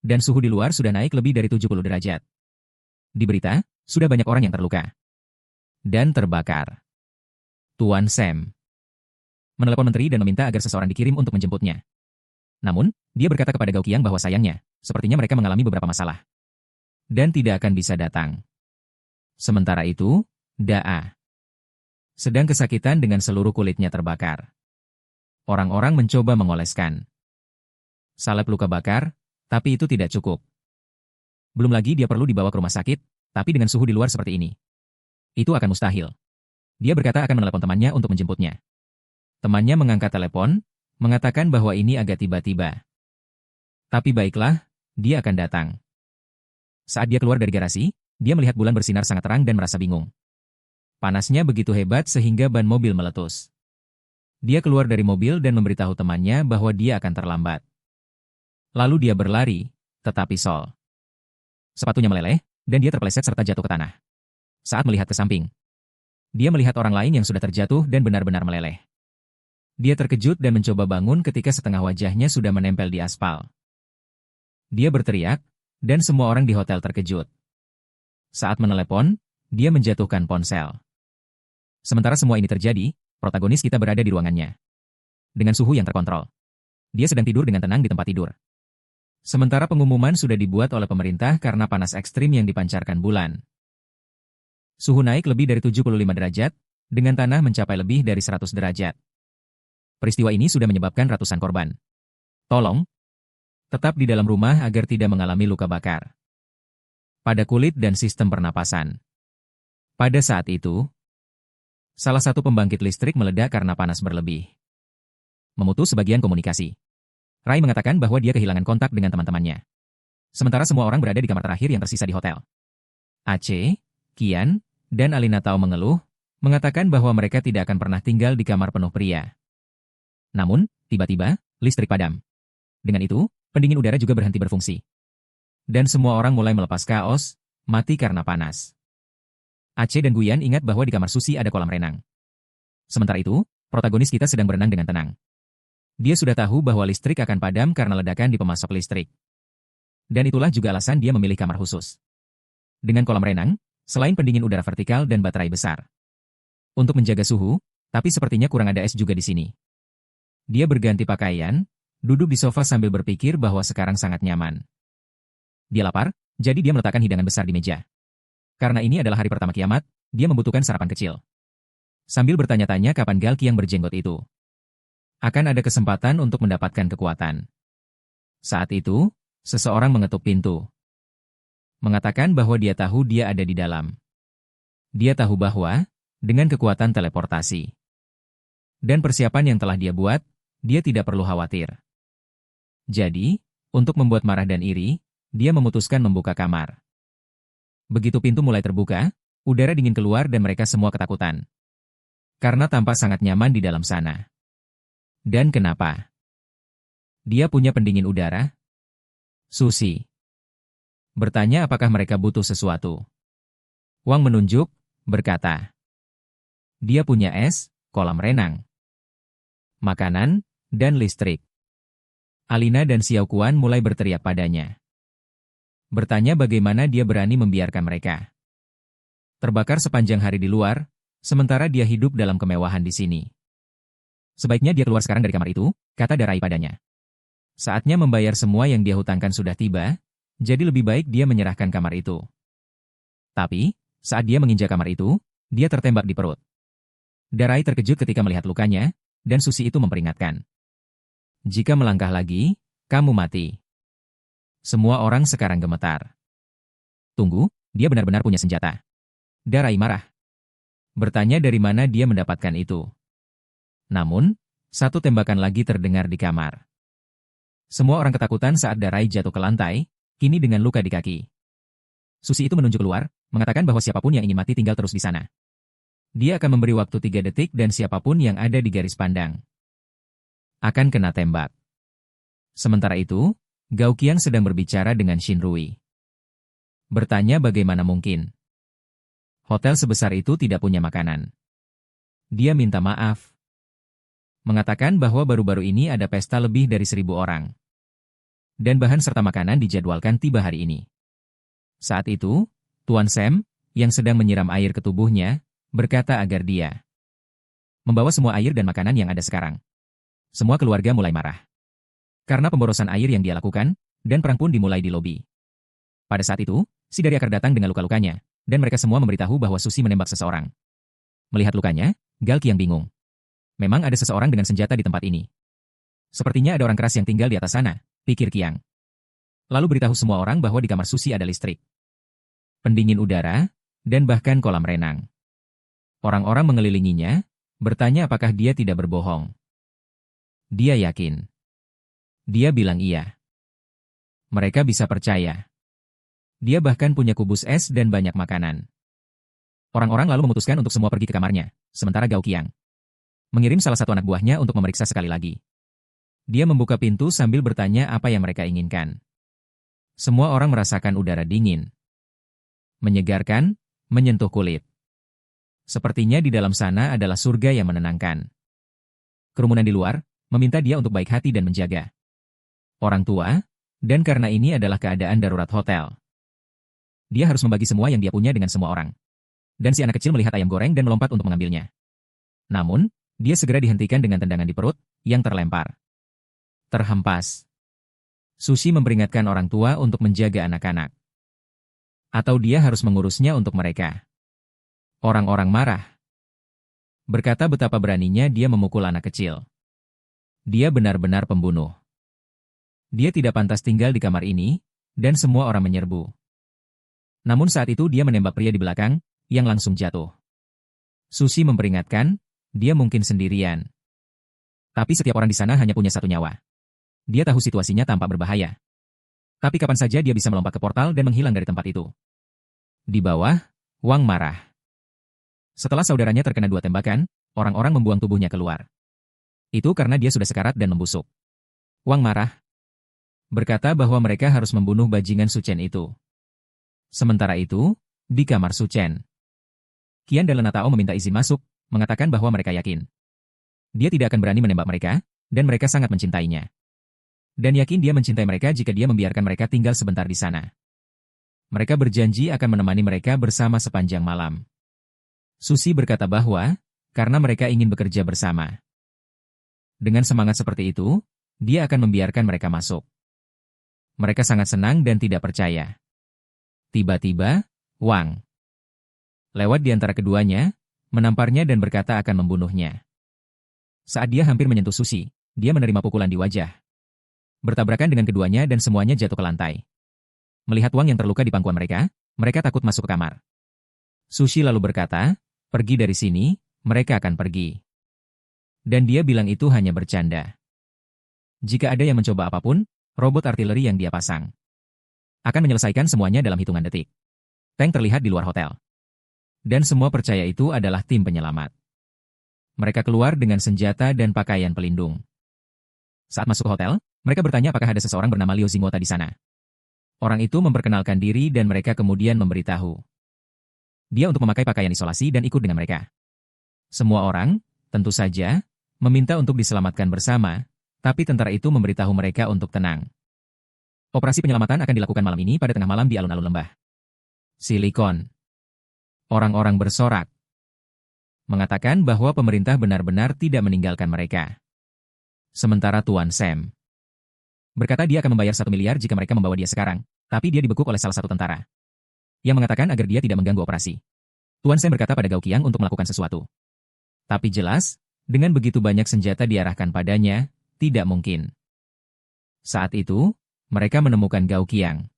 Dan suhu di luar sudah naik lebih dari 70 derajat. Di berita, sudah banyak orang yang terluka. Dan terbakar. Tuan Sam menelepon menteri dan meminta agar seseorang dikirim untuk menjemputnya. Namun, dia berkata kepada Gao Qiang bahwa sayangnya, sepertinya mereka mengalami beberapa masalah. Dan tidak akan bisa datang. Sementara itu, Daa sedang kesakitan dengan seluruh kulitnya terbakar. Orang-orang mencoba mengoleskan salep luka bakar, tapi itu tidak cukup. Belum lagi dia perlu dibawa ke rumah sakit, tapi dengan suhu di luar seperti ini. Itu akan mustahil. Dia berkata akan menelepon temannya untuk menjemputnya. Temannya mengangkat telepon, mengatakan bahwa ini agak tiba-tiba. Tapi baiklah, dia akan datang. Saat dia keluar dari garasi, dia melihat bulan bersinar sangat terang dan merasa bingung. Panasnya begitu hebat sehingga ban mobil meletus. Dia keluar dari mobil dan memberitahu temannya bahwa dia akan terlambat. Lalu dia berlari, tetapi sol. Sepatunya meleleh, dan dia terpeleset serta jatuh ke tanah. Saat melihat ke samping, dia melihat orang lain yang sudah terjatuh dan benar-benar meleleh. Dia terkejut dan mencoba bangun ketika setengah wajahnya sudah menempel di aspal. Dia berteriak, dan semua orang di hotel terkejut. Saat menelepon, dia menjatuhkan ponsel. Sementara semua ini terjadi, protagonis kita berada di ruangannya. Dengan suhu yang terkontrol. Dia sedang tidur dengan tenang di tempat tidur. Sementara pengumuman sudah dibuat oleh pemerintah karena panas ekstrim yang dipancarkan bulan. Suhu naik lebih dari 75 derajat, dengan tanah mencapai lebih dari 100 derajat. Peristiwa ini sudah menyebabkan ratusan korban. Tolong, tetap di dalam rumah agar tidak mengalami luka bakar pada kulit dan sistem pernapasan. Pada saat itu, salah satu pembangkit listrik meledak karena panas berlebih. Memutus sebagian komunikasi. Rai mengatakan bahwa dia kehilangan kontak dengan teman-temannya. Sementara semua orang berada di kamar terakhir yang tersisa di hotel. Aceh, Qian, dan Alina Tao mengeluh, mengatakan bahwa mereka tidak akan pernah tinggal di kamar penuh pria. Namun, tiba-tiba, listrik padam. Dengan itu, pendingin udara juga berhenti berfungsi. Dan semua orang mulai melepas kaos, mati karena panas. Aceh dan Guyan ingat bahwa di kamar Susi ada kolam renang. Sementara itu, protagonis kita sedang berenang dengan tenang. Dia sudah tahu bahwa listrik akan padam karena ledakan di pemasok listrik. Dan itulah juga alasan dia memilih kamar khusus. Dengan kolam renang, selain pendingin udara vertikal dan baterai besar. Untuk menjaga suhu, tapi sepertinya kurang ada es juga di sini. Dia berganti pakaian, duduk di sofa sambil berpikir bahwa sekarang sangat nyaman. Dia lapar, jadi dia meletakkan hidangan besar di meja. Karena ini adalah hari pertama kiamat, dia membutuhkan sarapan kecil. sambil bertanya-tanya kapan Galki yang berjenggot itu akan ada kesempatan untuk mendapatkan kekuatan. Saat itu, seseorang mengetuk pintu, mengatakan bahwa dia tahu dia ada di dalam. Dia tahu bahwa, dengan kekuatan teleportasi dan persiapan yang telah dia buat, dia tidak perlu khawatir. Jadi, untuk membuat marah dan iri, dia memutuskan membuka kamar. Begitu pintu mulai terbuka, udara dingin keluar dan mereka semua ketakutan. Karena tampak sangat nyaman di dalam sana. Dan kenapa? Dia punya pendingin udara? Susi bertanya apakah mereka butuh sesuatu. Wang menunjuk, berkata, dia punya es, kolam renang, makanan, dan listrik. Alina dan Xiao Kuan mulai berteriak padanya. Bertanya bagaimana dia berani membiarkan mereka terbakar sepanjang hari di luar, sementara dia hidup dalam kemewahan di sini. Sebaiknya dia keluar sekarang dari kamar itu, kata Darai padanya. Saatnya membayar semua yang dia hutangkan sudah tiba, jadi lebih baik dia menyerahkan kamar itu. Tapi, saat dia menginjak kamar itu, dia tertembak di perut. Darai terkejut ketika melihat lukanya, dan Susi itu memperingatkan. Jika melangkah lagi, kamu mati. Semua orang sekarang gemetar. Tunggu, dia benar-benar punya senjata. Darai marah. Bertanya dari mana dia mendapatkan itu. Namun, satu tembakan lagi terdengar di kamar. Semua orang ketakutan saat Darai jatuh ke lantai, kini dengan luka di kaki. Susi itu menunjuk keluar, mengatakan bahwa siapapun yang ingin mati tinggal terus di sana. Dia akan memberi waktu 3 detik dan siapapun yang ada di garis pandang akan kena tembak. Sementara itu, Gao Qiang sedang berbicara dengan Xin Rui. Bertanya bagaimana mungkin hotel sebesar itu tidak punya makanan. Dia minta maaf. Mengatakan bahwa baru-baru ini ada pesta lebih dari 1.000 orang. Dan bahan serta makanan dijadwalkan tiba hari ini. Saat itu, Tuan Sam, yang sedang menyiram air ke tubuhnya, berkata agar dia membawa semua air dan makanan yang ada sekarang. Semua keluarga mulai marah. Karena pemborosan air yang dia lakukan, dan perang pun dimulai di lobi. Pada saat itu, si Daryakar datang dengan luka-lukanya, dan mereka semua memberitahu bahwa Susi menembak seseorang. Melihat lukanya, Galki yang bingung. Memang ada seseorang dengan senjata di tempat ini. Sepertinya ada orang keras yang tinggal di atas sana, pikir Qiang. Lalu beritahu semua orang bahwa di kamar Susi ada listrik, pendingin udara, dan bahkan kolam renang. Orang-orang mengelilinginya, bertanya apakah dia tidak berbohong. Dia yakin. Dia bilang iya. Mereka bisa percaya. Dia bahkan punya kubus es dan banyak makanan. Orang-orang lalu memutuskan untuk semua pergi ke kamarnya, sementara Gao Qiang mengirim salah satu anak buahnya untuk memeriksa sekali lagi. Dia membuka pintu sambil bertanya apa yang mereka inginkan. Semua orang merasakan udara dingin, menyegarkan, menyentuh kulit. Sepertinya di dalam sana adalah surga yang menenangkan. Kerumunan di luar meminta dia untuk baik hati dan menjaga orang tua, dan karena ini adalah keadaan darurat hotel. Dia harus membagi semua yang dia punya dengan semua orang. Dan si anak kecil melihat ayam goreng dan melompat untuk mengambilnya. Namun, dia segera dihentikan dengan tendangan di perut, yang terlempar. Terhempas. Susi memperingatkan orang tua untuk menjaga anak-anak. Atau dia harus mengurusnya untuk mereka. Orang-orang marah. Berkata betapa beraninya dia memukul anak kecil. Dia benar-benar pembunuh. Dia tidak pantas tinggal di kamar ini, dan semua orang menyerbu. Namun saat itu dia menembak pria di belakang, yang langsung jatuh. Susi memperingatkan, dia mungkin sendirian. Tapi setiap orang di sana hanya punya satu nyawa. Dia tahu situasinya tampak berbahaya. Tapi kapan saja dia bisa melompat ke portal dan menghilang dari tempat itu. Di bawah, Wang marah. Setelah saudaranya terkena 2 tembakan, orang-orang membuang tubuhnya keluar. Itu karena dia sudah sekarat dan membusuk. Wang marah. Berkata bahwa mereka harus membunuh bajingan Su Chen itu. Sementara itu, di kamar Su Chen, Qian dan Lena Tao meminta izin masuk, mengatakan bahwa mereka yakin dia tidak akan berani menembak mereka, dan mereka sangat mencintainya. Dan yakin dia mencintai mereka jika dia membiarkan mereka tinggal sebentar di sana. Mereka berjanji akan menemani mereka bersama sepanjang malam. Susi berkata bahwa, karena mereka ingin bekerja bersama. Dengan semangat seperti itu, dia akan membiarkan mereka masuk. Mereka sangat senang dan tidak percaya. Tiba-tiba, Wang lewat di antara keduanya, menamparnya dan berkata akan membunuhnya. Saat dia hampir menyentuh Sushi, dia menerima pukulan di wajah. Bertabrakan dengan keduanya dan semuanya jatuh ke lantai. Melihat Wang yang terluka di pangkuan mereka takut masuk ke kamar. Sushi lalu berkata, "Pergi dari sini, mereka akan pergi." Dan dia bilang itu hanya bercanda. Jika ada yang mencoba apapun, robot artileri yang dia pasang akan menyelesaikan semuanya dalam hitungan detik. Tank terlihat di luar hotel. Dan semua percaya itu adalah tim penyelamat. Mereka keluar dengan senjata dan pakaian pelindung. Saat masuk ke hotel, mereka bertanya apakah ada seseorang bernama Liu Xingota di sana. Orang itu memperkenalkan diri dan mereka kemudian memberitahu dia untuk memakai pakaian isolasi dan ikut dengan mereka. Semua orang, tentu saja, meminta untuk diselamatkan bersama, tapi tentara itu memberitahu mereka untuk tenang. Operasi penyelamatan akan dilakukan malam ini pada tengah malam di alun-alun lembah Silikon. Orang-orang bersorak, mengatakan bahwa pemerintah benar-benar tidak meninggalkan mereka. Sementara Tuan Sam berkata dia akan membayar 1 miliar jika mereka membawa dia sekarang, tapi dia dibekuk oleh salah satu tentara yang mengatakan agar dia tidak mengganggu operasi. Tuan Sam berkata pada Gao Qiang untuk melakukan sesuatu. Tapi jelas, dengan begitu banyak senjata diarahkan padanya, tidak mungkin. Saat itu, mereka menemukan Gao Qiang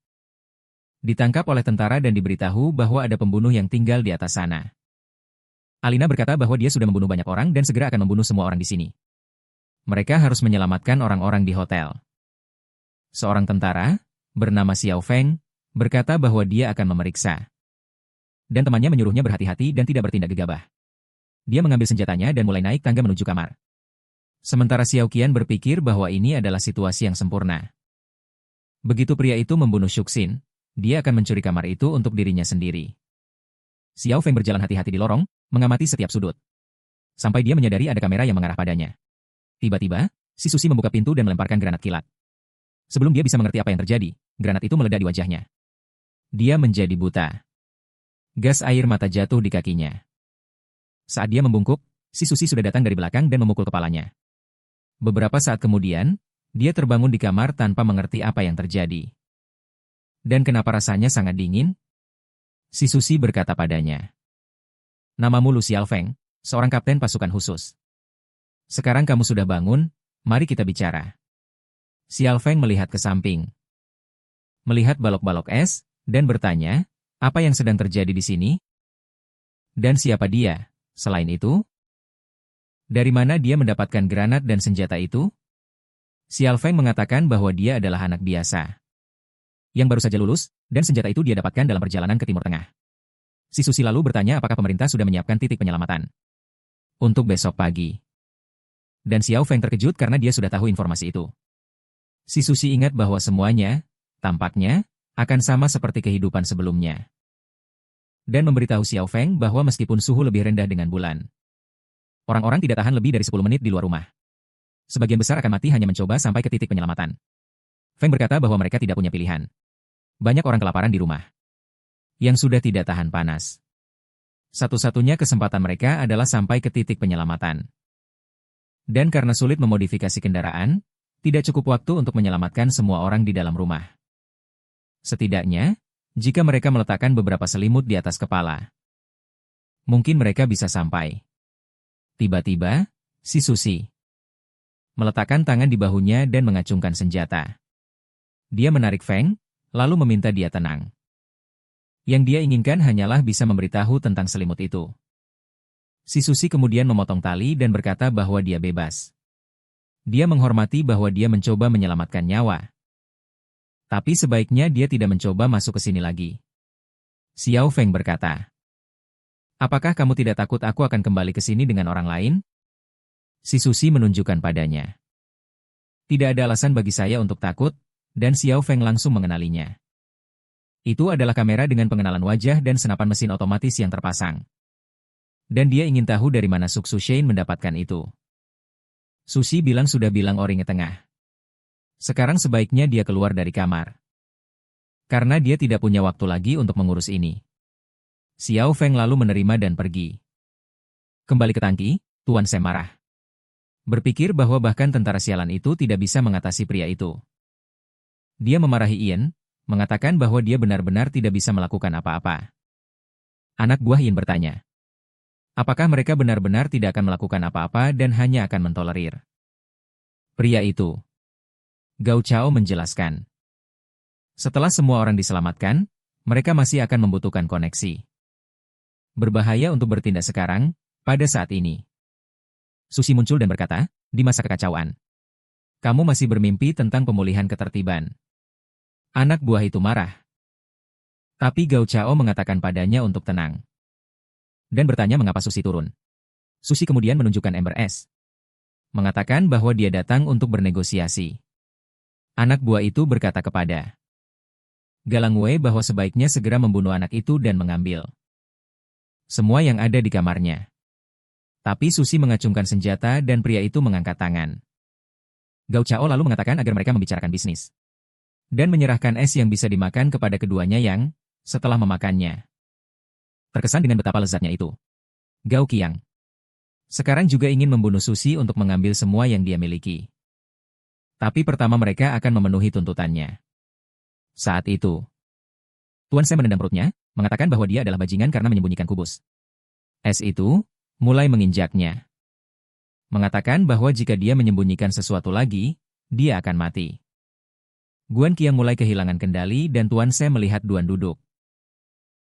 ditangkap oleh tentara dan diberitahu bahwa ada pembunuh yang tinggal di atas sana. Alina berkata bahwa dia sudah membunuh banyak orang dan segera akan membunuh semua orang di sini. Mereka harus menyelamatkan orang-orang di hotel. Seorang tentara, bernama Xiao Feng, berkata bahwa dia akan memeriksa. Dan temannya menyuruhnya berhati-hati dan tidak bertindak gegabah. Dia mengambil senjatanya dan mulai naik tangga menuju kamar. Sementara Xiao Qian berpikir bahwa ini adalah situasi yang sempurna. Begitu pria itu membunuh Shuxin, dia akan mencuri kamar itu untuk dirinya sendiri. Xiao Feng berjalan hati-hati di lorong, mengamati setiap sudut. Sampai dia menyadari ada kamera yang mengarah padanya. Tiba-tiba, si Sushi membuka pintu dan melemparkan granat kilat. Sebelum dia bisa mengerti apa yang terjadi, granat itu meledak di wajahnya. Dia menjadi buta. Gas air mata jatuh di kakinya. Saat dia membungkuk, si Sushi sudah datang dari belakang dan memukul kepalanya. Beberapa saat kemudian, dia terbangun di kamar tanpa mengerti apa yang terjadi. Dan kenapa rasanya sangat dingin? Si Sushi berkata padanya. "Namamu Lu Xiaofeng, seorang kapten pasukan khusus. Sekarang kamu sudah bangun, mari kita bicara." Xiaofeng melihat ke samping. Melihat balok-balok es, dan bertanya, apa yang sedang terjadi di sini? Dan siapa dia? Selain itu, dari mana dia mendapatkan granat dan senjata itu? Xiaofeng mengatakan bahwa dia adalah anak biasa yang baru saja lulus, dan senjata itu dia dapatkan dalam perjalanan ke Timur Tengah. Si Sushi lalu bertanya apakah pemerintah sudah menyiapkan titik penyelamatan untuk besok pagi. Dan Xiao Feng terkejut karena dia sudah tahu informasi itu. Si Sushi ingat bahwa semuanya, tampaknya, akan sama seperti kehidupan sebelumnya. Dan memberitahu Xiao Feng bahwa meskipun suhu lebih rendah dengan bulan, orang-orang tidak tahan lebih dari 10 menit di luar rumah. Sebagian besar akan mati hanya mencoba sampai ke titik penyelamatan. Feng berkata bahwa mereka tidak punya pilihan. Banyak orang kelaparan di rumah yang sudah tidak tahan panas. Satu-satunya kesempatan mereka adalah sampai ke titik penyelamatan. Dan karena sulit memodifikasi kendaraan, tidak cukup waktu untuk menyelamatkan semua orang di dalam rumah. Setidaknya, jika mereka meletakkan beberapa selimut di atas kepala, mungkin mereka bisa sampai. Tiba-tiba, si Sushi meletakkan tangan di bahunya dan mengacungkan senjata. Dia menarik Feng, lalu meminta dia tenang. Yang dia inginkan hanyalah bisa memberitahu tentang selimut itu. Si Sushi kemudian memotong tali dan berkata bahwa dia bebas. Dia menghormati bahwa dia mencoba menyelamatkan nyawa. Tapi sebaiknya dia tidak mencoba masuk ke sini lagi. Xiao Feng berkata, "Apakah kamu tidak takut aku akan kembali ke sini dengan orang lain?" Si Sushi menunjukkan padanya. Tidak ada alasan bagi saya untuk takut, dan Xiao Feng langsung mengenalinya. Itu adalah kamera dengan pengenalan wajah dan senapan mesin otomatis yang terpasang. Dan dia ingin tahu dari mana Suk Sushain mendapatkan itu. Sushi bilang sudah bilang Oringe Tengah. Sekarang sebaiknya dia keluar dari kamar. Karena dia tidak punya waktu lagi untuk mengurus ini. Xiao Feng lalu menerima dan pergi. Kembali ke tangki, Tuan Sam marah. Berpikir bahwa bahkan tentara sialan itu tidak bisa mengatasi pria itu. Dia memarahi Ian, mengatakan bahwa dia benar-benar tidak bisa melakukan apa-apa. Anak buah Ian bertanya, Apakah mereka benar-benar tidak akan melakukan apa-apa dan hanya akan mentolerir pria itu? Gao Chao menjelaskan. Setelah semua orang diselamatkan, mereka masih akan membutuhkan koneksi. Berbahaya untuk bertindak sekarang, pada saat ini. Susi muncul dan berkata, di masa kekacauan. Kamu masih bermimpi tentang pemulihan ketertiban. Anak buah itu marah. Tapi Gao Chao mengatakan padanya untuk tenang. Dan bertanya mengapa Susi turun. Susi kemudian menunjukkan ember es. Mengatakan bahwa dia datang untuk bernegosiasi. Anak buah itu berkata kepada Galang Wei bahwa sebaiknya segera membunuh anak itu dan mengambil semua yang ada di kamarnya. Tapi Susi mengacungkan senjata dan pria itu mengangkat tangan. Gao Chao lalu mengatakan agar mereka membicarakan bisnis. Dan menyerahkan es yang bisa dimakan kepada keduanya yang, setelah memakannya, terkesan dengan betapa lezatnya itu. Gao Qiang sekarang juga ingin membunuh Susi untuk mengambil semua yang dia miliki. Tapi pertama mereka akan memenuhi tuntutannya. Saat itu, Tuan Se menendang perutnya, mengatakan bahwa dia adalah bajingan karena menyembunyikan kubus. Es itu mulai menginjaknya. Mengatakan bahwa jika dia menyembunyikan sesuatu lagi, dia akan mati. Guan Qiang mulai kehilangan kendali dan Tuan Se melihat Duan duduk.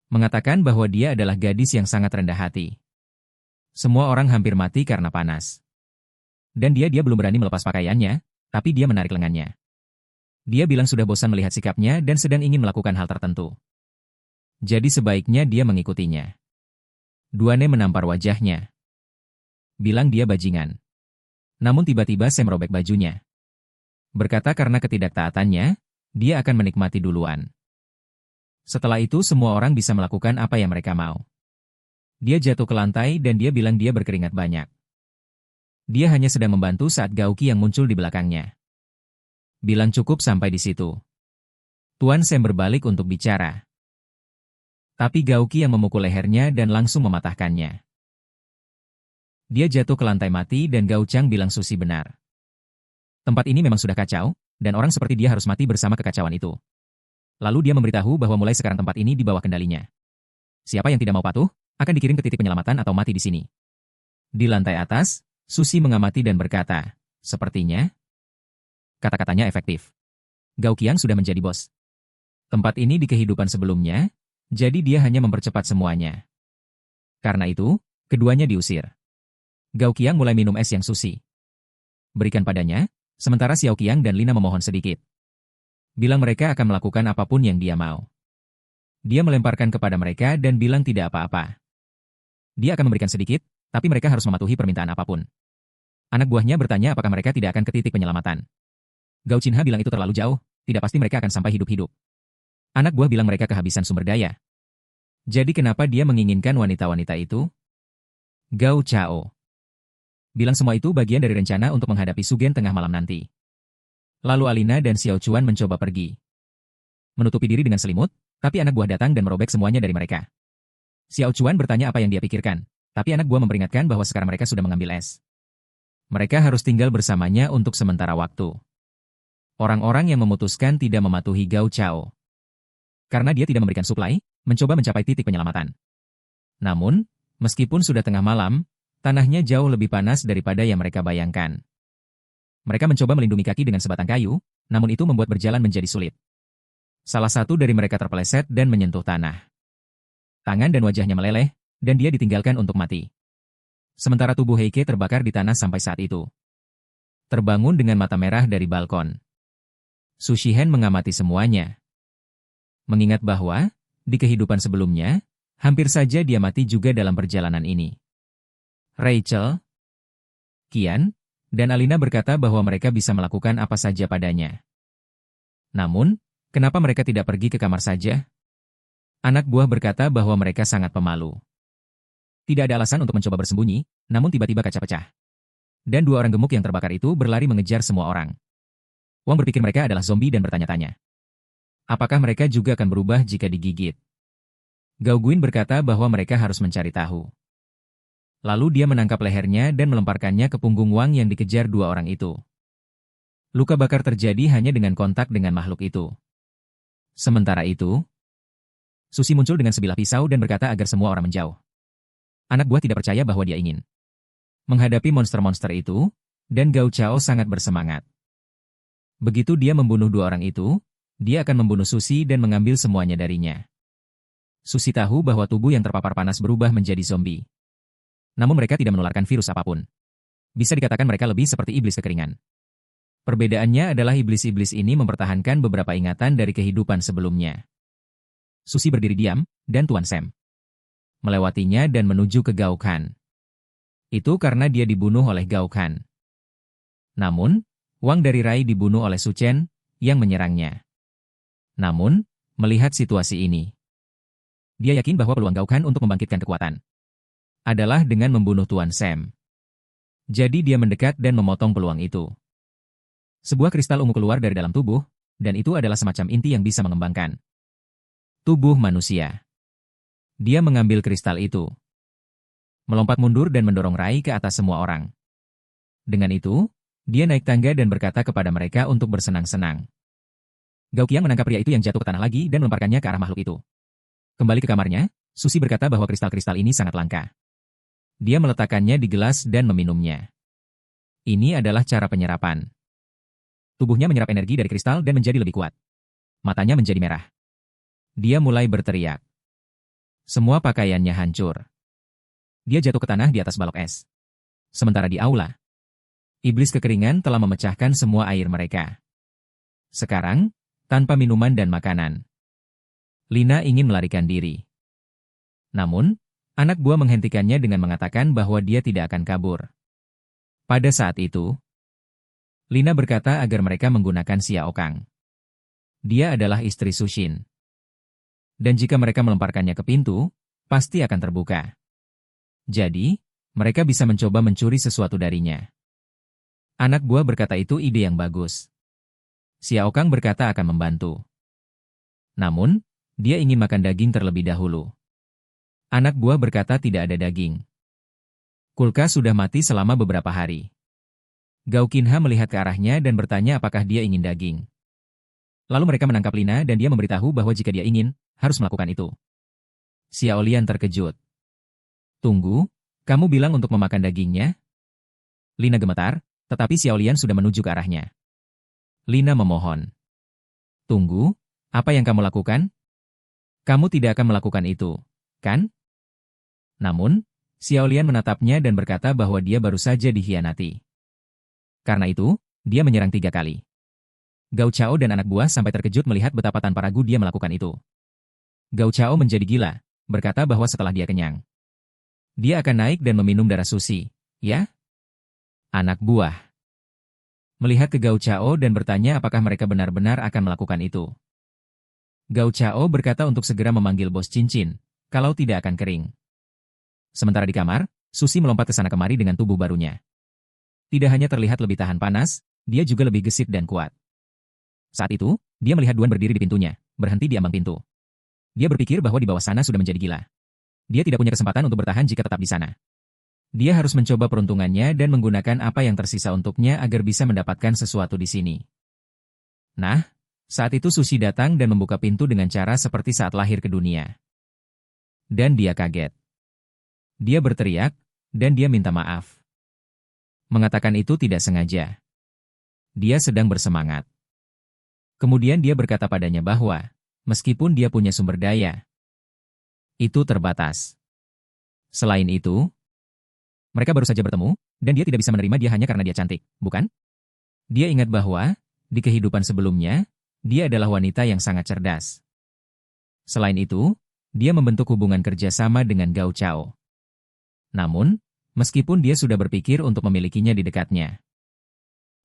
Mengatakan bahwa dia adalah gadis yang sangat rendah hati. Semua orang hampir mati karena panas. Dan dia belum berani melepas pakaiannya, tapi dia menarik lengannya. Dia bilang sudah bosan melihat sikapnya dan sedang ingin melakukan hal tertentu. Jadi sebaiknya dia mengikutinya. Duane menampar wajahnya. Bilang dia bajingan. Namun tiba-tiba Sam merobek bajunya. Berkata karena ketidaktaatannya, dia akan menikmati duluan. Setelah itu semua orang bisa melakukan apa yang mereka mau. Dia jatuh ke lantai dan dia bilang dia berkeringat banyak. Dia hanya sedang membantu saat Gao Qiang muncul di belakangnya. Bilang cukup sampai di situ. Tuan Sam berbalik untuk bicara. Tapi Gao Qiang memukul lehernya dan langsung mematahkannya. Dia jatuh ke lantai mati dan Gao Chang bilang Susi benar. Tempat ini memang sudah kacau, dan orang seperti dia harus mati bersama kekacauan itu. Lalu dia memberitahu bahwa mulai sekarang tempat ini di bawah kendalinya. Siapa yang tidak mau patuh, akan dikirim ke titik penyelamatan atau mati di sini. Di lantai atas, Susi mengamati dan berkata, sepertinya kata-katanya efektif. Gao Qiang sudah menjadi bos tempat ini di kehidupan sebelumnya, jadi dia hanya mempercepat semuanya. Karena itu, keduanya diusir. Gao Qiang mulai minum es yang Susi berikan padanya, sementara Xiao Qiang dan Lina memohon sedikit. Bilang mereka akan melakukan apapun yang dia mau. Dia melemparkan kepada mereka dan bilang tidak apa-apa. Dia akan memberikan sedikit, tapi mereka harus mematuhi permintaan apapun. Anak buahnya bertanya apakah mereka tidak akan ke titik penyelamatan. Gao Qinha bilang itu terlalu jauh, tidak pasti mereka akan sampai hidup-hidup. Anak buah bilang mereka kehabisan sumber daya. Jadi kenapa dia menginginkan wanita-wanita itu? Gao Chao bilang semua itu bagian dari rencana untuk menghadapi Sugen tengah malam nanti. Lalu Alina dan Xiao Chuan mencoba pergi. Menutupi diri dengan selimut, tapi anak buah datang dan merobek semuanya dari mereka. Xiao Chuan bertanya apa yang dia pikirkan, tapi anak buah memperingatkan bahwa sekarang mereka sudah mengambil es. Mereka harus tinggal bersamanya untuk sementara waktu. Orang-orang yang memutuskan tidak mematuhi Gao Chao. Karena dia tidak memberikan suplai, mencoba mencapai titik penyelamatan. Namun, meskipun sudah tengah malam, tanahnya jauh lebih panas daripada yang mereka bayangkan. Mereka mencoba melindungi kaki dengan sebatang kayu, namun itu membuat berjalan menjadi sulit. Salah satu dari mereka terpeleset dan menyentuh tanah. Tangan dan wajahnya meleleh, dan dia ditinggalkan untuk mati. Sementara tubuh Heike terbakar di tanah sampai saat itu. Terbangun dengan mata merah dari balkon. Su Shihen mengamati semuanya. Mengingat bahwa, di kehidupan sebelumnya, hampir saja dia mati juga dalam perjalanan ini. Rachel, Qian, dan Alina berkata bahwa mereka bisa melakukan apa saja padanya. Namun, kenapa mereka tidak pergi ke kamar saja? Anak buah berkata bahwa mereka sangat pemalu. Tidak ada alasan untuk mencoba bersembunyi, namun tiba-tiba kaca pecah. Dan dua orang gemuk yang terbakar itu berlari mengejar semua orang. Wang berpikir mereka adalah zombie dan bertanya-tanya. Apakah mereka juga akan berubah jika digigit? Gao Guin berkata bahwa mereka harus mencari tahu. Lalu dia menangkap lehernya dan melemparkannya ke punggung Wang yang dikejar dua orang itu. Luka bakar terjadi hanya dengan kontak dengan makhluk itu. Sementara itu, Susi muncul dengan sebilah pisau dan berkata agar semua orang menjauh. Anak buah tidak percaya bahwa dia ingin menghadapi monster-monster itu, dan Gao Chao sangat bersemangat. Begitu dia membunuh dua orang itu, dia akan membunuh Susi dan mengambil semuanya darinya. Susi tahu bahwa tubuh yang terpapar panas berubah menjadi zombie. Namun mereka tidak menularkan virus apapun. Bisa dikatakan mereka lebih seperti iblis kekeringan. Perbedaannya adalah iblis-iblis ini mempertahankan beberapa ingatan dari kehidupan sebelumnya. Susi berdiri diam, dan Tuan Sam melewatinya dan menuju ke Gao Kan. Itu karena dia dibunuh oleh Gao Kan. Namun, Wang dari Rai dibunuh oleh Su Chen, yang menyerangnya. Namun, melihat situasi ini, dia yakin bahwa peluang Gao Kan untuk membangkitkan kekuatan adalah dengan membunuh Tuan Sam. Jadi dia mendekat dan memotong peluang itu. Sebuah kristal ungu keluar dari dalam tubuh, dan itu adalah semacam inti yang bisa mengembangkan tubuh manusia. Dia mengambil kristal itu, melompat mundur dan mendorong Rai ke atas semua orang. Dengan itu, dia naik tangga dan berkata kepada mereka untuk bersenang-senang. Gao Qiang menangkap pria itu yang jatuh ke tanah lagi dan melemparkannya ke arah makhluk itu. Kembali ke kamarnya, Susi berkata bahwa kristal-kristal ini sangat langka. Dia meletakkannya di gelas dan meminumnya. Ini adalah cara penyerapan. Tubuhnya menyerap energi dari kristal dan menjadi lebih kuat. Matanya menjadi merah. Dia mulai berteriak. Semua pakaiannya hancur. Dia jatuh ke tanah di atas balok es. Sementara di aula, iblis kekeringan telah memecahkan semua air mereka. Sekarang, tanpa minuman dan makanan, Lina ingin melarikan diri. Namun, anak buah menghentikannya dengan mengatakan bahwa dia tidak akan kabur. Pada saat itu, Lina berkata agar mereka menggunakan Xiao Kang. Dia adalah istri Su Xin. Dan jika mereka melemparkannya ke pintu, pasti akan terbuka. Jadi, mereka bisa mencoba mencuri sesuatu darinya. Anak buah berkata itu ide yang bagus. Xiao Kang berkata akan membantu. Namun, dia ingin makan daging terlebih dahulu. Anak buah berkata tidak ada daging. Kulkas sudah mati selama beberapa hari. Gao Qinha melihat ke arahnya dan bertanya apakah dia ingin daging. Lalu mereka menangkap Lina dan dia memberitahu bahwa jika dia ingin, harus melakukan itu. Xiao Lian terkejut. Tunggu, kamu bilang untuk memakan dagingnya? Lina gemetar, tetapi Xiao Lian sudah menuju ke arahnya. Lina memohon. Tunggu, apa yang kamu lakukan? Kamu tidak akan melakukan itu, kan? Namun, Xiao Lian menatapnya dan berkata bahwa dia baru saja dikhianati. Karena itu, dia menyerang 3 kali. Gao Chao dan anak buah sampai terkejut melihat betapa tanpa ragu dia melakukan itu. Gao Chao menjadi gila, berkata bahwa setelah dia kenyang, dia akan naik dan meminum darah Susi, ya? Anak buah melihat ke Gao Chao dan bertanya apakah mereka benar-benar akan melakukan itu. Gao Chao berkata untuk segera memanggil bos cincin, kalau tidak akan kering. Sementara di kamar, Susi melompat ke sana kemari dengan tubuh barunya. Tidak hanya terlihat lebih tahan panas, dia juga lebih gesit dan kuat. Saat itu, dia melihat Duan berdiri di pintunya, berhenti di ambang pintu. Dia berpikir bahwa di bawah sana sudah menjadi gila. Dia tidak punya kesempatan untuk bertahan jika tetap di sana. Dia harus mencoba peruntungannya dan menggunakan apa yang tersisa untuknya agar bisa mendapatkan sesuatu di sini. Nah, saat itu Susi datang dan membuka pintu dengan cara seperti saat lahir ke dunia. Dan dia kaget. Dia berteriak, dan dia minta maaf. Mengatakan itu tidak sengaja. Dia sedang bersemangat. Kemudian dia berkata padanya bahwa, meskipun dia punya sumber daya, itu terbatas. Selain itu, mereka baru saja bertemu, dan dia tidak bisa menerima dia hanya karena dia cantik, bukan? Dia ingat bahwa, di kehidupan sebelumnya, dia adalah wanita yang sangat cerdas. Selain itu, dia membentuk hubungan kerjasama dengan Gao Chao. Namun, meskipun dia sudah berpikir untuk memilikinya di dekatnya,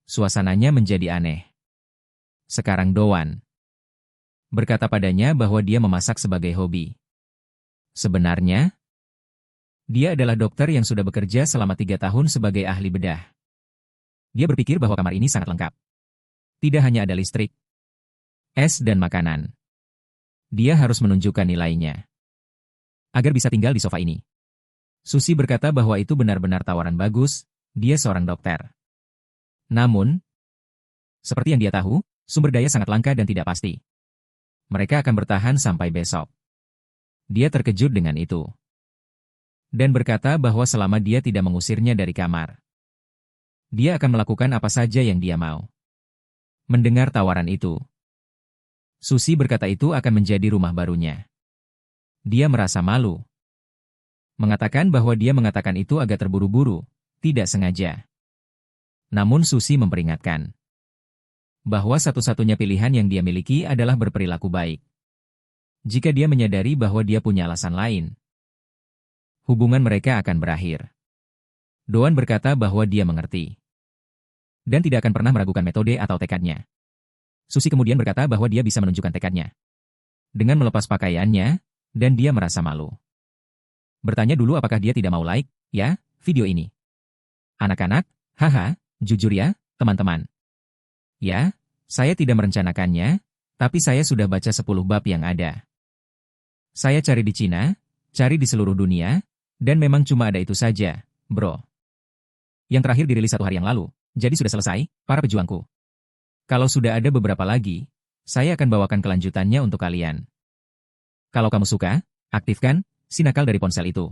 suasananya menjadi aneh. Sekarang Doan berkata padanya bahwa dia memasak sebagai hobi. Sebenarnya, dia adalah dokter yang sudah bekerja selama 3 tahun sebagai ahli bedah. Dia berpikir bahwa kamar ini sangat lengkap. Tidak hanya ada listrik, es dan makanan. Dia harus menunjukkan nilainya agar bisa tinggal di sofa ini. Susi berkata bahwa itu benar-benar tawaran bagus, dia seorang dokter. Namun, seperti yang dia tahu, sumber daya sangat langka dan tidak pasti. Mereka akan bertahan sampai besok. Dia terkejut dengan itu. dan berkata bahwa selama dia tidak mengusirnya dari kamar, dia akan melakukan apa saja yang dia mau. Mendengar tawaran itu, Susi berkata itu akan menjadi rumah barunya. Dia merasa malu, mengatakan bahwa dia mengatakan itu agak terburu-buru, tidak sengaja. Namun Susi memperingatkan bahwa satu-satunya pilihan yang dia miliki adalah berperilaku baik. Jika dia menyadari bahwa dia punya alasan lain, hubungan mereka akan berakhir. Doan berkata bahwa dia mengerti dan tidak akan pernah meragukan metode atau tekadnya. Susi kemudian berkata bahwa dia bisa menunjukkan tekadnya dengan melepas pakaiannya, dan dia merasa malu. Bertanya dulu apakah dia tidak mau like, ya, video ini. Anak-anak, haha, jujur ya, teman-teman. Ya, saya tidak merencanakannya, tapi saya sudah baca 10 bab yang ada. Saya cari di Cina, cari di seluruh dunia, dan memang cuma ada itu saja, bro. Yang terakhir dirilis 1 hari yang lalu, jadi sudah selesai, para pejuangku. Kalau sudah ada beberapa lagi, saya akan bawakan kelanjutannya untuk kalian. Kalau kamu suka, aktifkan si nakal dari ponsel itu.